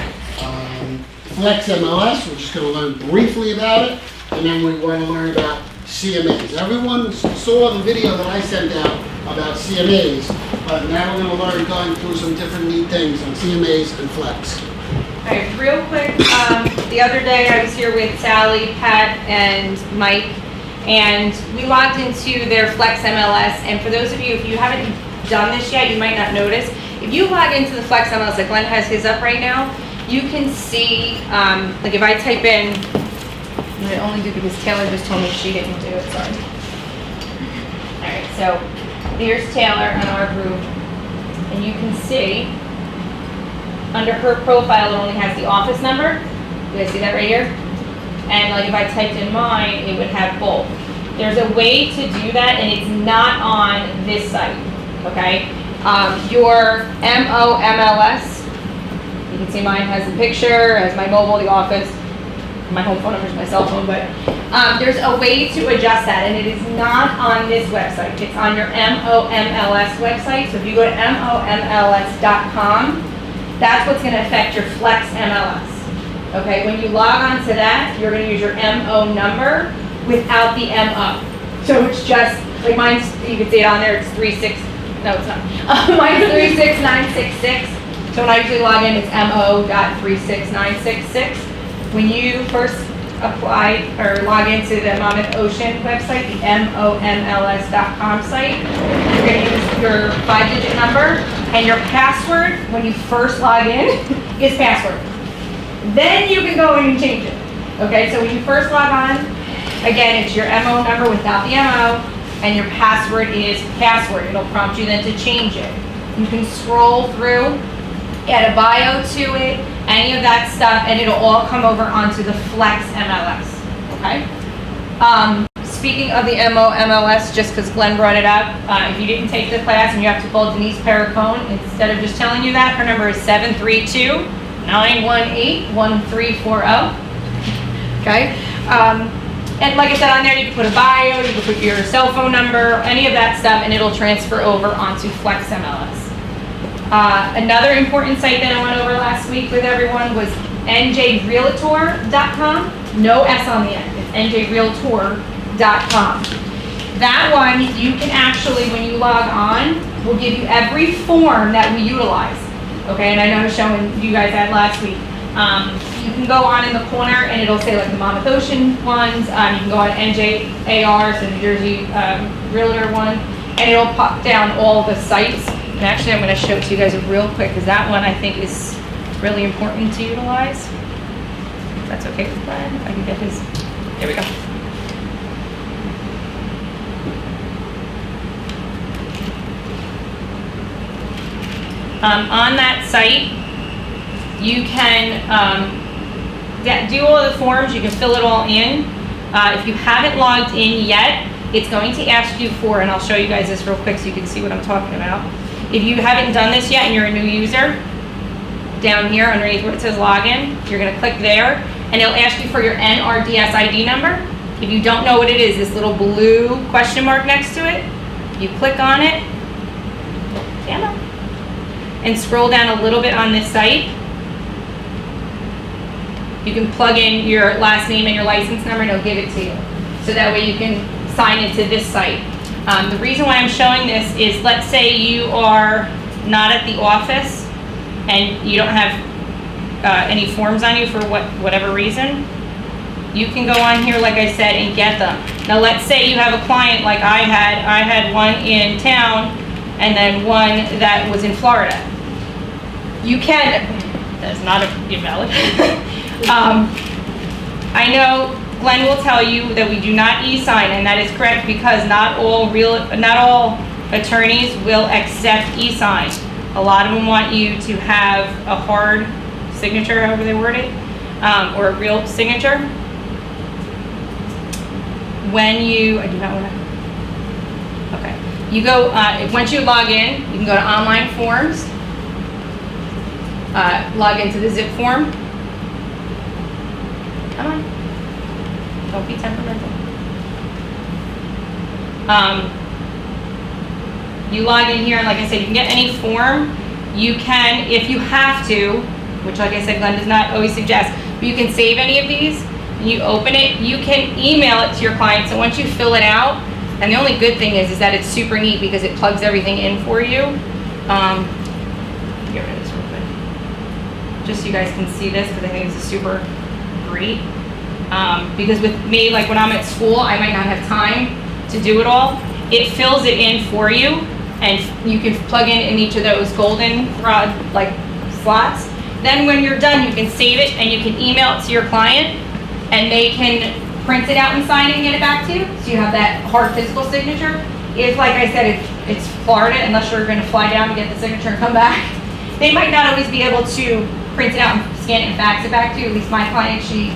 Speaker 1: Flex MLS. We're just going to learn briefly about it, and then we want to learn about CMAs. Everyone saw the video that I sent out about CMAs, but now we're going to learn going through some different neat things on CMAs and Flex.
Speaker 6: All right, real quick, the other day I was here with Sally, Pat, and Mike, and we logged into their Flex MLS, and for those of you, if you haven't done this yet, you might not notice, if you log into the Flex MLS, like Glenn has his up right now, you can see, like if I type in, I only do because Taylor just told me she didn't do it, sorry. All right, so here's Taylor on our group, and you can see, under her profile, it only has the office number. You guys see that right here? And like if I typed in mine, it would have both. There's a way to do that, and it's not on this site, okay? Your MOMLS, you can see mine has the picture, has my mobile, the office, my home phone number is my cell phone, but there's a way to adjust that, and it is not on this website. It's on your MOMLS website. So if you go to MOMLS.com, that's what's going to affect your Flex MLS. Okay, when you log on to that, you're going to use your MO number without the MO. So it's just, like mine's, you can see it on there, it's 36, no it's not. Mine's 36966. So when I usually log in, it's MO.36966. When you first apply or log into the Monmouth Ocean website, the MOMLS.com site, you're going to use your 5-digit number, and your password when you first log in is password. Then you can go in and change it. Okay, so when you first log on, again, it's your MO number without the MO, and your password is password. It'll prompt you then to change it. You can scroll through, add a bio to it, any of that stuff, and it'll all come over onto the Flex MLS, okay? Speaking of the MOMLS, just because Glenn brought it up, if you didn't take the class and you have to call Denise Perricone, instead of just telling you that, her number is 732-918-1340, okay? And like I said on there, you can put a bio, you can put your cell phone number, any of that stuff, and it'll transfer over onto Flex MLS. Another important site that I went over last week with everyone was njrealtor.com. No S on the end. It's njrealtor.com. That one, you can actually, when you log on, will give you every form that we utilize. Okay, and I know I was showing you guys that last week. You can go on in the corner and it'll say like the Monmouth Ocean ones. You can go on NJAR, so New Jersey Realtor one, and it'll pop down all the sites. And actually, I'm going to show it to you guys real quick because that one I think is really important to utilize. If that's okay with Brian, if I can get his. There we go. On that site, you can do all the forms. You can fill it all in. If you haven't logged in yet, it's going to ask you for, and I'll show you guys this real quick so you can see what I'm talking about. If you haven't done this yet and you're a new user, down here underneath where it says login, you're going to click there, and it'll ask you for your NRDS ID number. If you don't know what it is, this little blue question mark next to it, you click on it, and scroll down a little bit on this site. You can plug in your last name and your license number and it'll give it to you. So that way you can sign into this site. The reason why I'm showing this is, let's say you are not at the office and you don't have any forms on you for whatever reason. You can go on here, like I said, and get them. Now let's say you have a client like I had one in town and then one that was in Florida. You can, that's not invalid. I know Glenn will tell you that we do not e-sign, and that is correct because not all attorneys will accept e-sign. A lot of them want you to have a hard signature, however they word it, or a real signature. When you, I do not want to, okay. You go, once you log in, you can go to online forms, log into the zip form. Come on, don't be temperamental. You log in here, and like I said, you can get any form. You can, if you have to, which like I said, Glenn does not always suggest, but you can save any of these, and you open it, you can email it to your client, so once you fill it out, and the only good thing is that it's super neat because it plugs everything in for you. Get rid of this real quick. Just so you guys can see this, because I think this is super great. Because with me, like when I'm at school, I might not have time to do it all. It fills it in for you, and you can plug in each of those golden rod like slots. Then when you're done, you can save it and you can email it to your client, and they can print it out and sign it and get it back to you. So you have that hard physical signature. If, like I said, if it's Florida, unless you're going to fly down to get the signature and come back, they might not always be able to print it out and scan it and fax it back to you. At least my client, she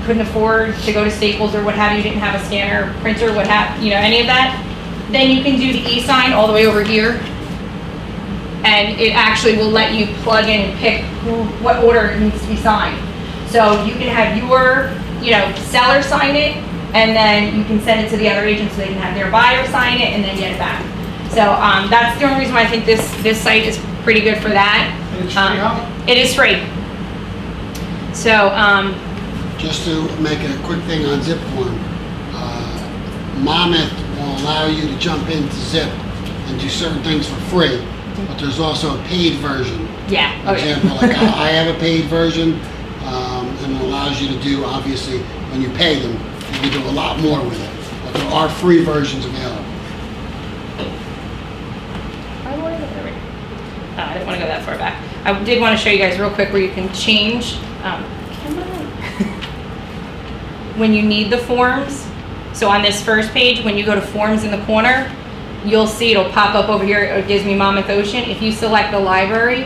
Speaker 6: couldn't afford to go to Staples or what have you, didn't have a scanner, printer, what have you know, any of that. Then you can do the e-sign all the way over here, and it actually will let you plug in and pick what order it needs to be signed. So you can have your, seller sign it, and then you can send it to the other agent so they can have their buyer sign it and then get it back. So that's the only reason why I think this site is pretty good for that.
Speaker 4: And it's free, huh?
Speaker 6: It is free. So,
Speaker 1: Just to make a quick thing on Zip Form, Monmouth will allow you to jump into Zip and do certain things for free, but there's also a paid version.
Speaker 6: yeah.
Speaker 1: For example, like I have a paid version, and it allows you to do, obviously, when you pay them, you can do a lot more with it. But there are free versions available.
Speaker 6: I didn't want to go that far back. I did want to show you guys real quick where you can change, when you need the forms. So on this first page, when you go to forms in the corner, you'll see it'll pop up over here. It gives me Monmouth Ocean. If you select the library,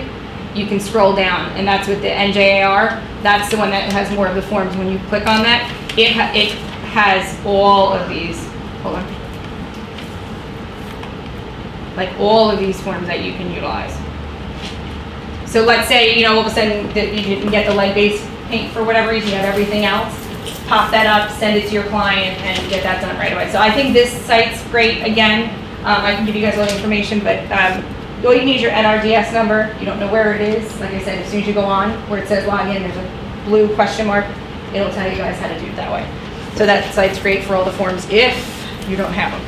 Speaker 6: you can scroll down, and that's with the NJAR. That's the one that has more of the forms. When you click on that, it has all of these. Hold on. Like all of these forms that you can utilize. So let's say, all of a sudden that you didn't get the lead-based paint for whatever reason, you have everything else. Pop that up, send it to your client, and get that done right away. So I think this site's great. Again, I can give you guys all the information, but all you need is your NRDS number. You don't know where it is. Like I said, as soon as you go on where it says log in, there's a blue question mark. It'll tell you guys how to do it that way. So that site's great for all the forms if you don't have them.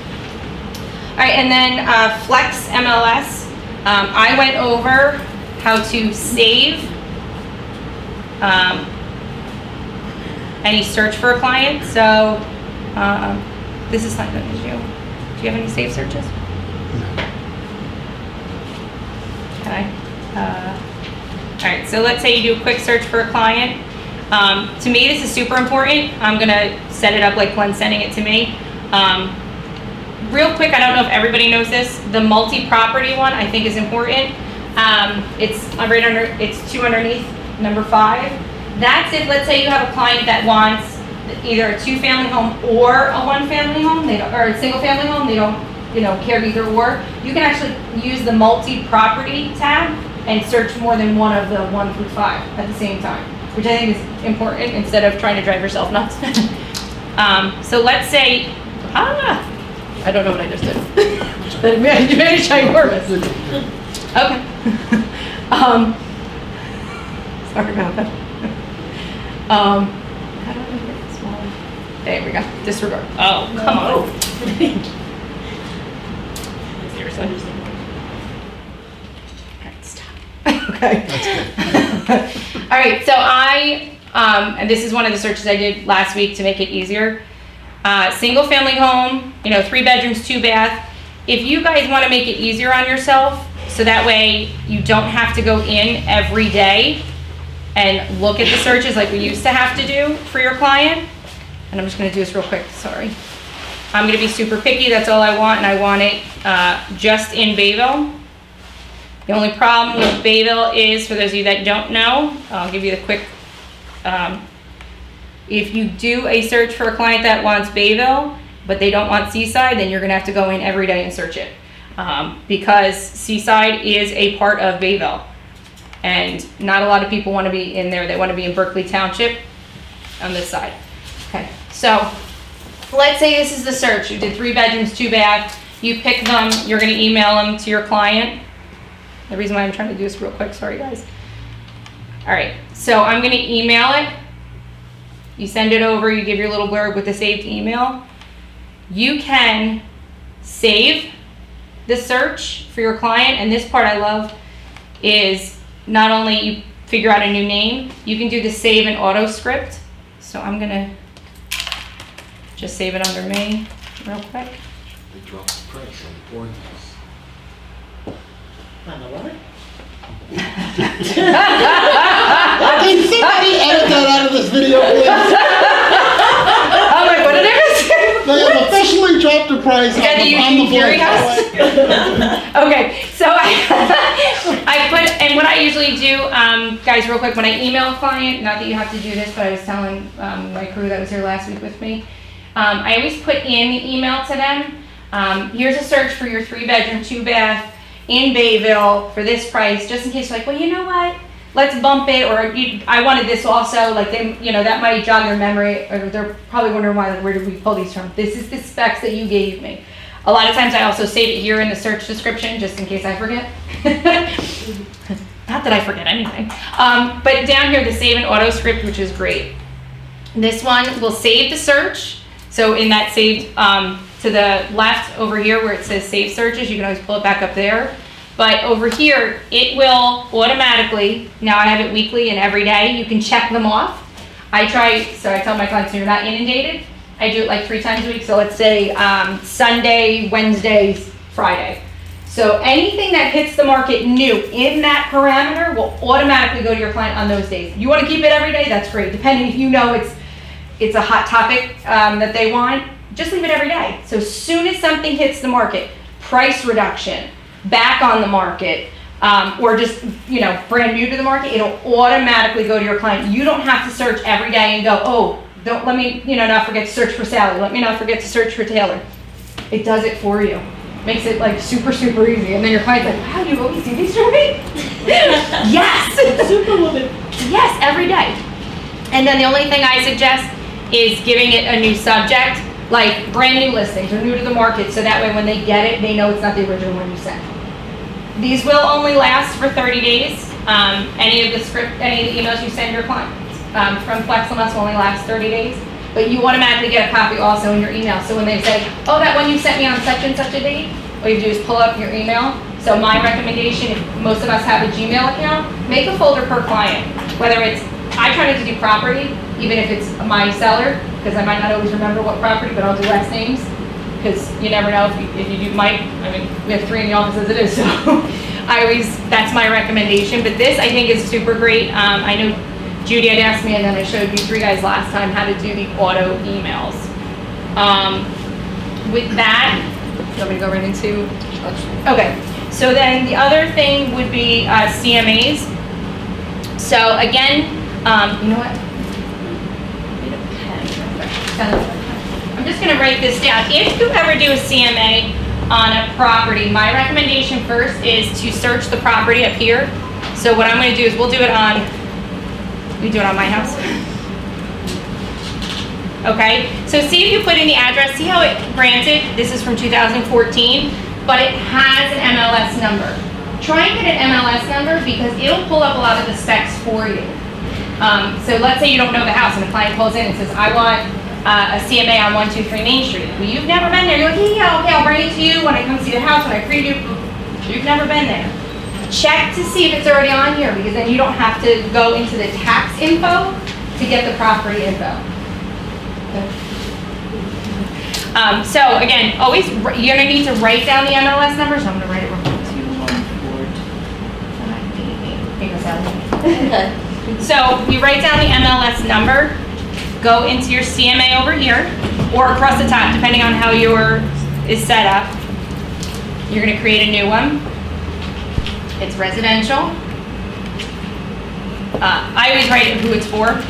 Speaker 6: All right, and then Flex MLS. I went over how to save any search for a client. So this is something that you. Do you have any saved searches? Okay. All right, so let's say you do a quick search for a client. To me, this is super important. I'm gonna set it up like Glenn's sending it to me. Real quick, I don't know if everybody knows this. The multi-property one I think is important. It's right under. It's 2 underneath number 5. That's if, let's say you have a client that wants either a 2-family home or a 1-family home, or a single-family home. They don't, care either or. You can actually use the multi-property tab and search more than one of the 1 through 5 at the same time, which I think is important instead of trying to drive yourself nuts. So let's say, I don't know what I just did. You made it ginormous. Okay. Sorry about that. How do I make it smaller? There we go. Disregard. Oh, come on. Seriously. All right, stop. Okay. All right, so and this is one of the searches I did last week to make it easier. Single family home, 3 bedrooms, 2 bath. if you guys want to make it easier on yourself, so that way you don't have to go in every day and look at the searches like we used to have to do for your client. And I'm just going to do this real quick, sorry. I'm going to be super picky, that's all I want, and I want it just in Bayville. The only problem with Bayville is, for those of you that don't know, I'll give you the quick, if you do a search for a client that wants Bayville, but they don't want Seaside, then you're gonna have to go in every day and search it. Because Seaside is a part of Bayville. And not a lot of people wanna be in there, they wanna be in Berkeley Township on this side. Okay, so let's say this is the search. You did 3 bedrooms, 2 bath, you pick them, you're gonna email them to your client. The reason why I'm trying to do this real quick, sorry guys. All right, so I'm gonna email it. You send it over, you give your little blurb with the saved email. You can save the search for your client, and this part I love is not only you figure out a new name, you can do the save and auto script. So I'm gonna just save it under me real quick.
Speaker 5: They dropped the price on the boardhouse.
Speaker 2: On the what?
Speaker 1: Can somebody edit that out of this video, please?
Speaker 6: I'm like, what did I miss?
Speaker 1: They have officially dropped the price
Speaker 6: You got the
Speaker 1: on the
Speaker 6: Eugene Fury
Speaker 1: boardhouse.
Speaker 6: Okay, so I put, and what I usually do, guys, real quick, when I email a client, not that you have to do this, but I was telling my crew that was here last week with me, I always put in the email to them, here's a search for your 3 bedroom, 2 bath in Bayville for this price, just in case you're like, well, you know what? Let's bump it, or I wanted this also, like they, that might jog their memory, or they're probably wondering why, like, where did we pull these from? This is the specs that you gave me. A lot of times I also save it here in the search description, just in case I forget. Not that I forget anything. But down here, the save and auto script, which is great. This one will save the search. So in that saved, to the left over here where it says save searches, you can always pull it back up there. But over here, it will automatically, now I have it weekly and every day, you can check them off. I tell my clients, you're not inundated. I do it like 3 times a week. So let's say Sunday, Wednesday, Friday. So anything that hits the market new in that parameter will automatically go to your client on those days. You want to keep it every day? That's great. Depending if you know it's a hot topic that they want, just leave it every day. So as soon as something hits the market, price reduction, back on the market, or just, brand new to the market, it'll automatically go to your client. You don't have to search every day and go, oh, don't let me, not forget to search for Sally. Let me not forget to search for Taylor. It does it for you. Makes it like super, super easy. And then your client's like, wow, you always do these for me? Yes.
Speaker 2: Superwoman.
Speaker 6: Yes, every day. And then the only thing I suggest is giving it a new subject, like brand new listings or new to the market, so that way when they get it, they know it's not the original one you sent. These will only last for 30 days. Any of the emails you send your clients from FlexLMS will only last 30 days. But you automatically get a copy also in your email. So when they say, oh, that one you sent me on such and such a date, all you do is pull up your email. So my recommendation, if most of us have a Gmail account, make a folder per client. Whether it's, I try not to do property, even if it's my seller, because I might not always remember what property, but I'll do last names. Because you never know if you do Mike. I mean, we have 3 in the office as it is, so that's my recommendation. But this I think is super great. I know Judy had asked me, and then I showed you 3 guys last time how to do the auto emails. With that, you want me to go right into? Okay, so then the other thing would be CMAs. So again, you know what? Need a pen. I'm just gonna write this down. If you ever do a CMA on a property, my recommendation first is to search the property up here. So what I'm gonna do is we do it on my house. Okay, so see if you put in the address, see how it granted, this is from 2014, but it has an MLS number. Try and get an MLS number because it'll pull up a lot of the specs for you. So let's say you don't know the house and a client calls in and says, I want a CMA on 123 Main Street. Well, you've never been there. You're like, yeah, okay, I'll bring it to you when I come see the house, when I preview. You've never been there. Check to see if it's already on here, because then you don't have to go into the tax info to get the property info. So again, always, you're gonna need to write down the MLS numbers. I'm gonna write it real quick. 214-588. So you write down the MLS number, go into your CMA over here, or across the top, depending on how your is set up. You're gonna create a new one. It's residential. I always write it who it's for.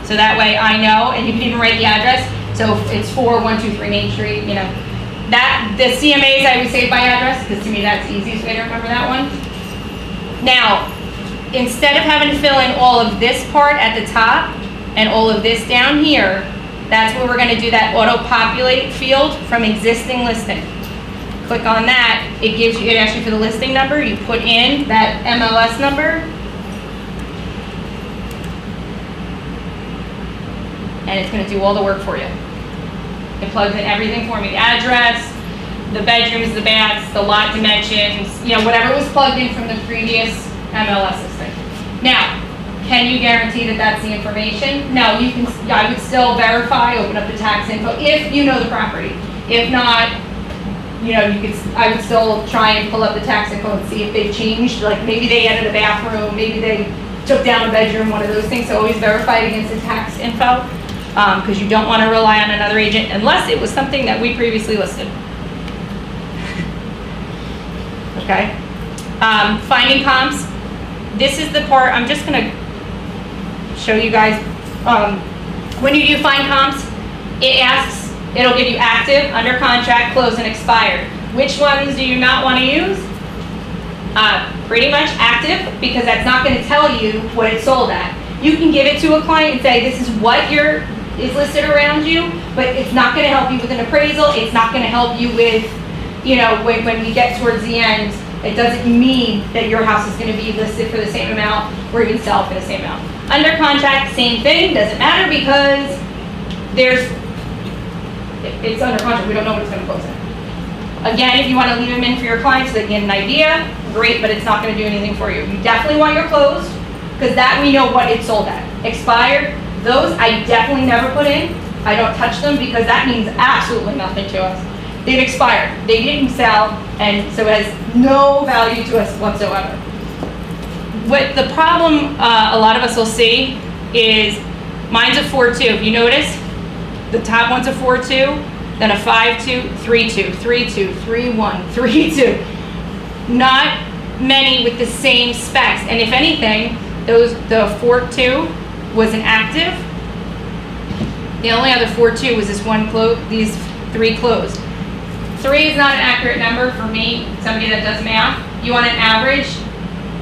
Speaker 6: So that way I know, and you can even write the address. So if it's 4123 Main Street, you know. The CMAs I would say by address, because to me that's the easiest way to remember that one. Now, instead of having to fill in all of this part at the top and all of this down here, that's where we're gonna do that auto-populate field from existing listing. Click on that, it gives you, it asks you for the listing number, you put in that MLS number, and it's gonna do all the work for you. It plugs in everything for me, the address, the bedrooms, the baths, the lot dimensions, you know, whatever was plugged in from the previous MLS listing. Now, can you guarantee that that's the information? No, you can, I would still verify, open up the tax info, if you know the property. If not, you know, I would still try and pull up the tax info and see if they've changed, like maybe they added a bathroom, maybe they took down a bedroom, one of those things, so always verify it against the tax info, because you don't want to rely on another agent unless it was something that we previously listed. Okay? Finding comps. This is the part, I'm just going to show you guys. When you do find comps, it asks, it'll give you active, under contract, closed, and expired. Which ones do you not want to use? Pretty much active, because that's not going to tell you what it sold at. You can give it to a client and say, this is what is listed around you, but it's not going to help you with an appraisal. It's not going to help you with, you know, when we get towards the end, it doesn't mean that your house is going to be listed for the same amount or even sell for the same amount. Under contract, same thing, doesn't matter because it's under contract, we don't know what it's going to close at. Again, if you want to leave them in for your clients so they get an idea, great, but it's not going to do anything for you. You definitely want your closed, because that we know what it sold at. Expired, those I definitely never put in. I don't touch them because that means absolutely nothing to us. They've expired, they didn't sell, and so it has no value to us whatsoever. What the problem a lot of us will see is mine's a 4-2. If you notice, the top one's a 4-2, then a 5-2, 3-2, 3-2, 3-1, 3-2. Not many with the same specs, and if anything, the 4-2 was an active. The only other 4-2 was this one these 3 closed. 3 is not an accurate number for me, somebody that does math. You want an average.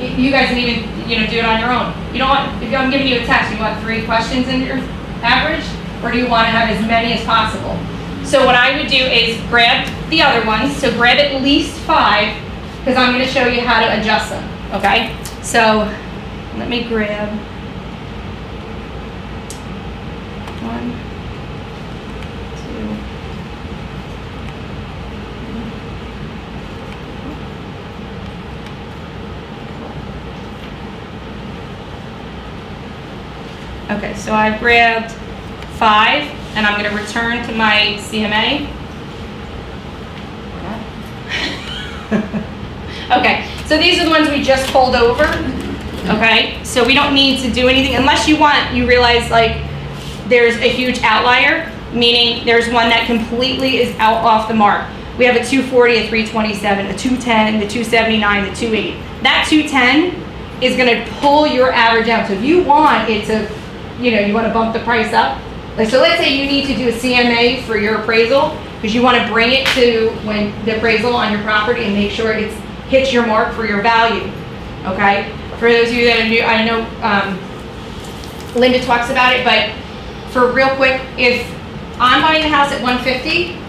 Speaker 6: You guys can even, you know, do it on your own. You don't want, if I'm giving you a test, you want 3 questions in your average, or do you want to have as many as possible? So what I would do is grab the other ones, so grab at least 5, because I'm going to show you how to adjust them, okay? So let me grab 1, 2. Okay, so I've grabbed 5, and I'm going to return to my CMA. Okay, so these are the ones we just pulled over. Okay, so we don't need to do anything unless you realize like there's a huge outlier, meaning there's one that completely is out off the mark. We have a 240, a 327, a 210, the 279, the 280. That 210 is going to pull your average down. So if you want it to, you know, you want to bump the price up. Like, so let's say you need to do a CMA for your appraisal because you want to bring it to when the appraisal on your property and make sure it hits your mark for your value. Okay. For those of you that are new, I know Linda talks about it, but for real quick, if I'm buying the house at 150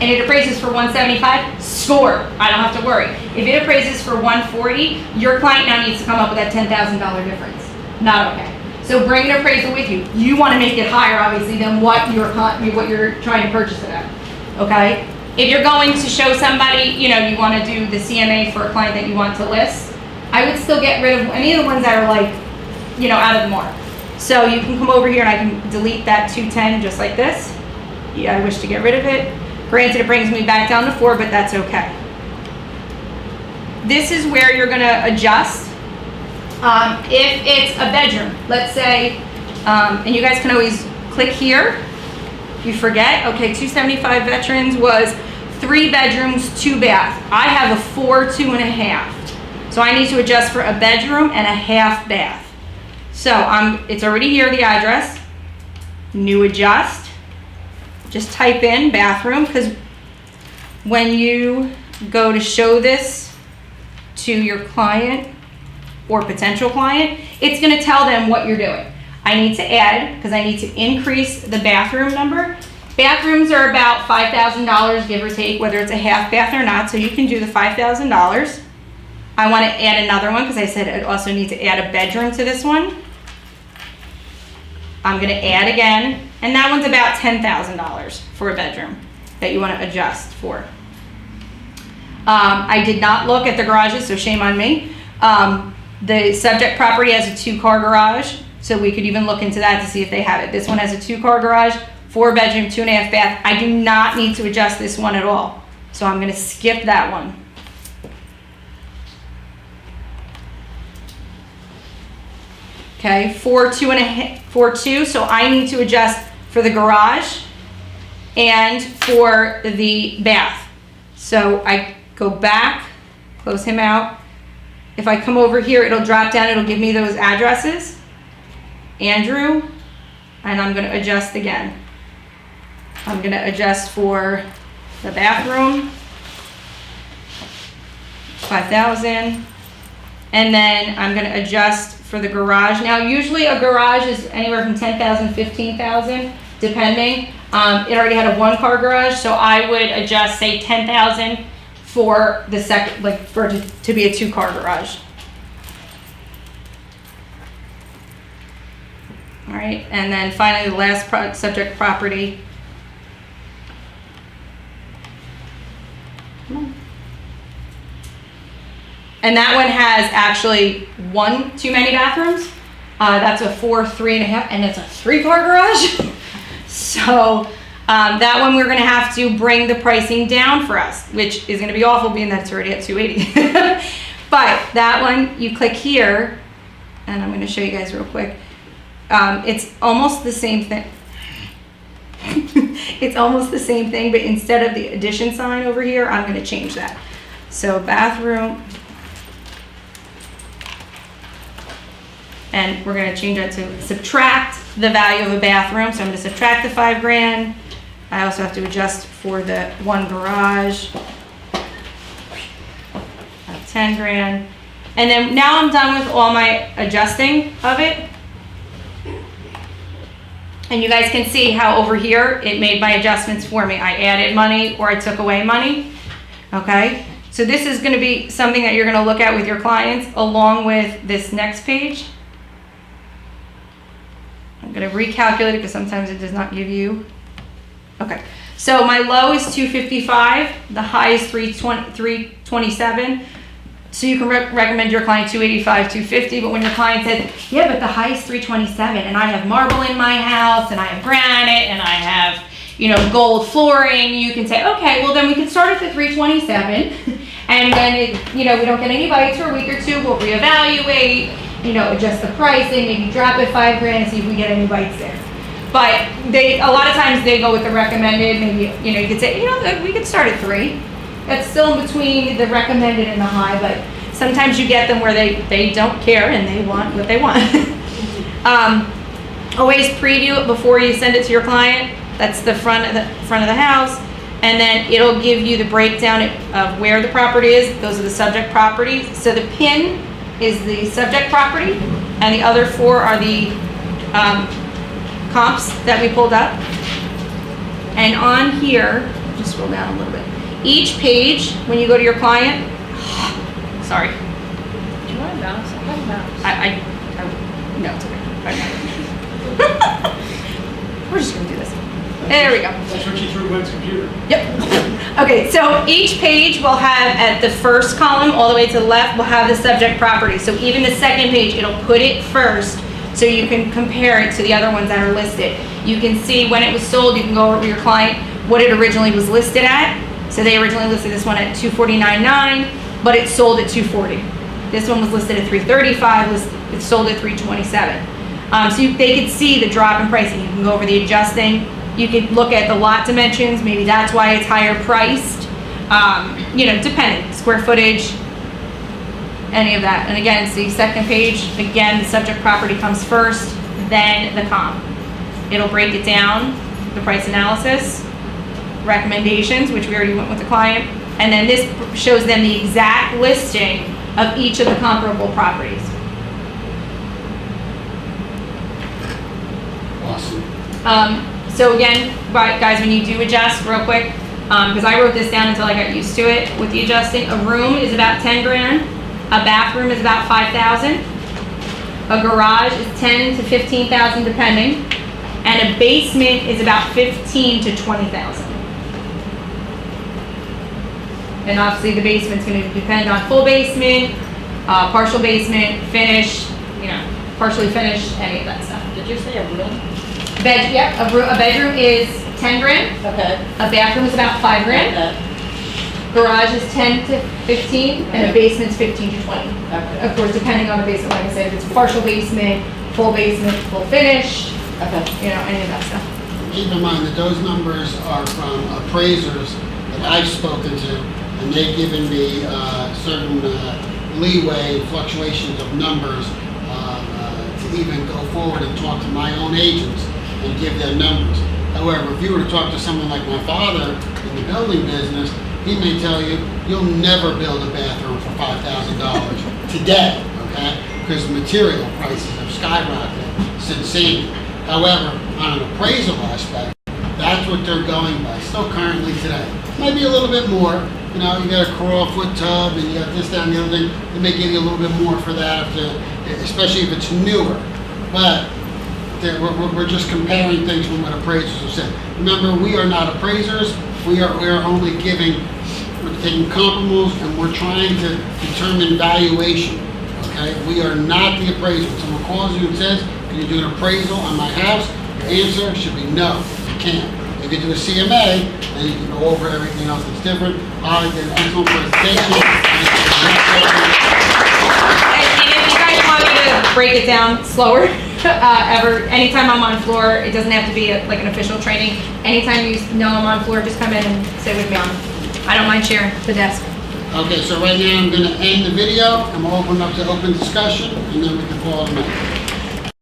Speaker 6: and it appraises for 175, score. I don't have to worry. If it appraises for 140, your client now needs to come up with that $10,000 difference. Not okay. So bring an appraisal with you. You want to make it higher, obviously, than what you're trying to purchase it at. Okay. If you're going to show somebody, you know, you want to do the CMA for a client that you want to list, I would still get rid of any of the ones that are like, you know, out of the mark. So you can come over here and I can delete that 210 just like this. Yeah, I wish to get rid of it. Granted, it brings me back down to 4, but that's okay. This is where you're gonna adjust. If it's a bedroom, let's say, and you guys can always click here. If you forget, okay, 275 veterans was 3 bedrooms, 2 bath. I have a 4, 2.5. So I need to adjust for a bedroom and a half bath. So it's already here, the address. New adjust. Just type in bathroom, because when you go to show this to your client or potential client, it's gonna tell them what you're doing. I need to add, because I need to increase the bathroom number. Bathrooms are about $5,000, give or take, whether it's a half bath or not, so you can do the $5,000. I want to add another one, because I said I'd also need to add a bedroom to this one. I'm going to add again, and that one's about $10,000 for a bedroom that you want to adjust for. I did not look at the garages, so shame on me. The subject property has a 2-car garage, so we could even look into that to see if they have it. This one has a 2-car garage, 4-bedroom, 2.5 bath. I do not need to adjust this one at all, so I'm going to skip that one. Okay, 4, 2, so I need to adjust for the garage and for the bath. So I go back, close him out. If I come over here, it'll drop down, it'll give me those addresses. Andrew, and I'm gonna adjust again. I'm gonna adjust for the bathroom, 5,000, and then I'm gonna adjust for the garage. Now, usually a garage is anywhere from 10,000, 15,000, depending. It already had a 1-car garage, so I would adjust, say, 10,000 for the second, like for it to be a 2-car garage. All right, and then finally the last subject property. Come on. And that one has actually 1 too many bathrooms. That's a 4, 3.5, and it's a 3-car garage. So that one we're gonna have to bring the pricing down for us, which is gonna be awful being that it's already at 280. But that one, you click here, and I'm gonna show you guys real quick. It's almost the same thing. It's almost the same thing, but instead of the addition sign over here, I'm gonna change that. So bathroom, and we're gonna change that to subtract the value of a bathroom. So I'm gonna subtract the $5,000. I also have to adjust for the 1 garage, 10,000. And then now I'm done with all my adjusting of it. And you guys can see how over here, it made my adjustments for me. I added money or I took away money, okay? So this is gonna be something that you're gonna look at with your clients along with this next page. I'm gonna recalculate it because sometimes it does not give you. Okay, so my low is 255, the high is 327. So you can recommend your client 285, 250, but when your client says, yeah, but the high is 327 and I have marble in my house and I have granite and I have, you know, gold flooring, you can say, okay, well then we can start at the 327 and when it, you know, we don't get any bites for a week or 2, we'll reevaluate, you know, adjust the pricing, maybe drop it $5,000 and see if we get any bites there. But a lot of times they go with the recommended, maybe, you know, you could say, you know, we could start at 3. That's still in between the recommended and the high, but sometimes you get them where they don't care and they want what they want. Always preview it before you send it to your client. That's the front of the house. And then it'll give you the breakdown of where the property is. Those are the subject properties. So the PIN is the subject property and the other 4 are the comps that we pulled up. And on here, just scroll down a little bit. Each page, when you go to your client, sorry.
Speaker 2: Do you want to mouse? I have a mouse.
Speaker 6: No, it's okay. We're just gonna do this. There we go.
Speaker 4: That's what you threw Gwen's computer.
Speaker 6: Yep. Okay, so each page will have, at the first column, all the way to the left, will have the subject property. So even the second page, it'll put it first, so you can compare it to the other ones that are listed. You can see when it was sold, you can go over to your client, what it originally was listed at. So they originally listed this one at $249.9, but it sold at $240. This one was listed at $335, it sold at $327. They could see the drop in pricing. You can go over the adjusting. You could look at the lot dimensions. Maybe that's why it's higher priced. Depending, square footage, any of that. And again, it's the second page. Again, the subject property comes first, then the comp. It'll break it down, the price analysis, recommendations, which we already went with the client, and then this shows them the exact listing of each of the comparable properties.
Speaker 1: Awesome.
Speaker 6: So again, guys, when you do adjust, real quick, because I wrote this down until I got used to it with the adjusting, a room is about 10 grand, a bathroom is about 5,000, a garage is 10 to 15,000 depending, and a basement is about 15 to 20,000. And obviously the basement's going to depend on full basement, partial basement, finish, partially finished, any of that stuff.
Speaker 3: Did you say a room?
Speaker 6: A bedroom is 10 grand.
Speaker 3: Okay.
Speaker 6: A bathroom is about 5 grand.
Speaker 3: Okay.
Speaker 6: Garage is 10 to 15, and a basement's 15 to 20.
Speaker 3: Okay.
Speaker 6: Of course, depending on the basement, like I said, if it's partial basement, full finish,
Speaker 3: Okay.
Speaker 6: any of that stuff.
Speaker 1: Keep in mind that those numbers are from appraisers that I've spoken to, and they've given me certain leeway, fluctuations of numbers to even go forward and talk to my own agents and give them numbers. However, if you were to talk to someone like my father in the building business, he may tell you, you'll never build a bathroom for $5,000 today, okay? Because material prices have skyrocketed since Sandy. However, on an appraisal aspect, that's what they're going by, still currently today. Maybe a little bit more, you got a crawl foot tub and you got this, that, and the other thing. They may give you a little bit more for that, especially if it's newer. But we're just comparing things from what appraisers have said. Remember, we are not appraisers. We are only we're taking comparables and we're trying to determine valuation. Okay, we are not the appraiser. When someone calls you and says, "Can you do an appraisal on my house?" Your answer should be no. You can't. If you do a CMA, then you can go over everything else that's different. I did an excellent presentation.
Speaker 6: And if you guys want me to break it down slower, anytime I'm on floor, it doesn't have to be like an official training. Anytime you know I'm on floor, just come in and sit with me on. I don't mind sharing the desk.
Speaker 1: Okay, so right now I'm going to end the video and we'll open up to open discussion and then we can call it a night.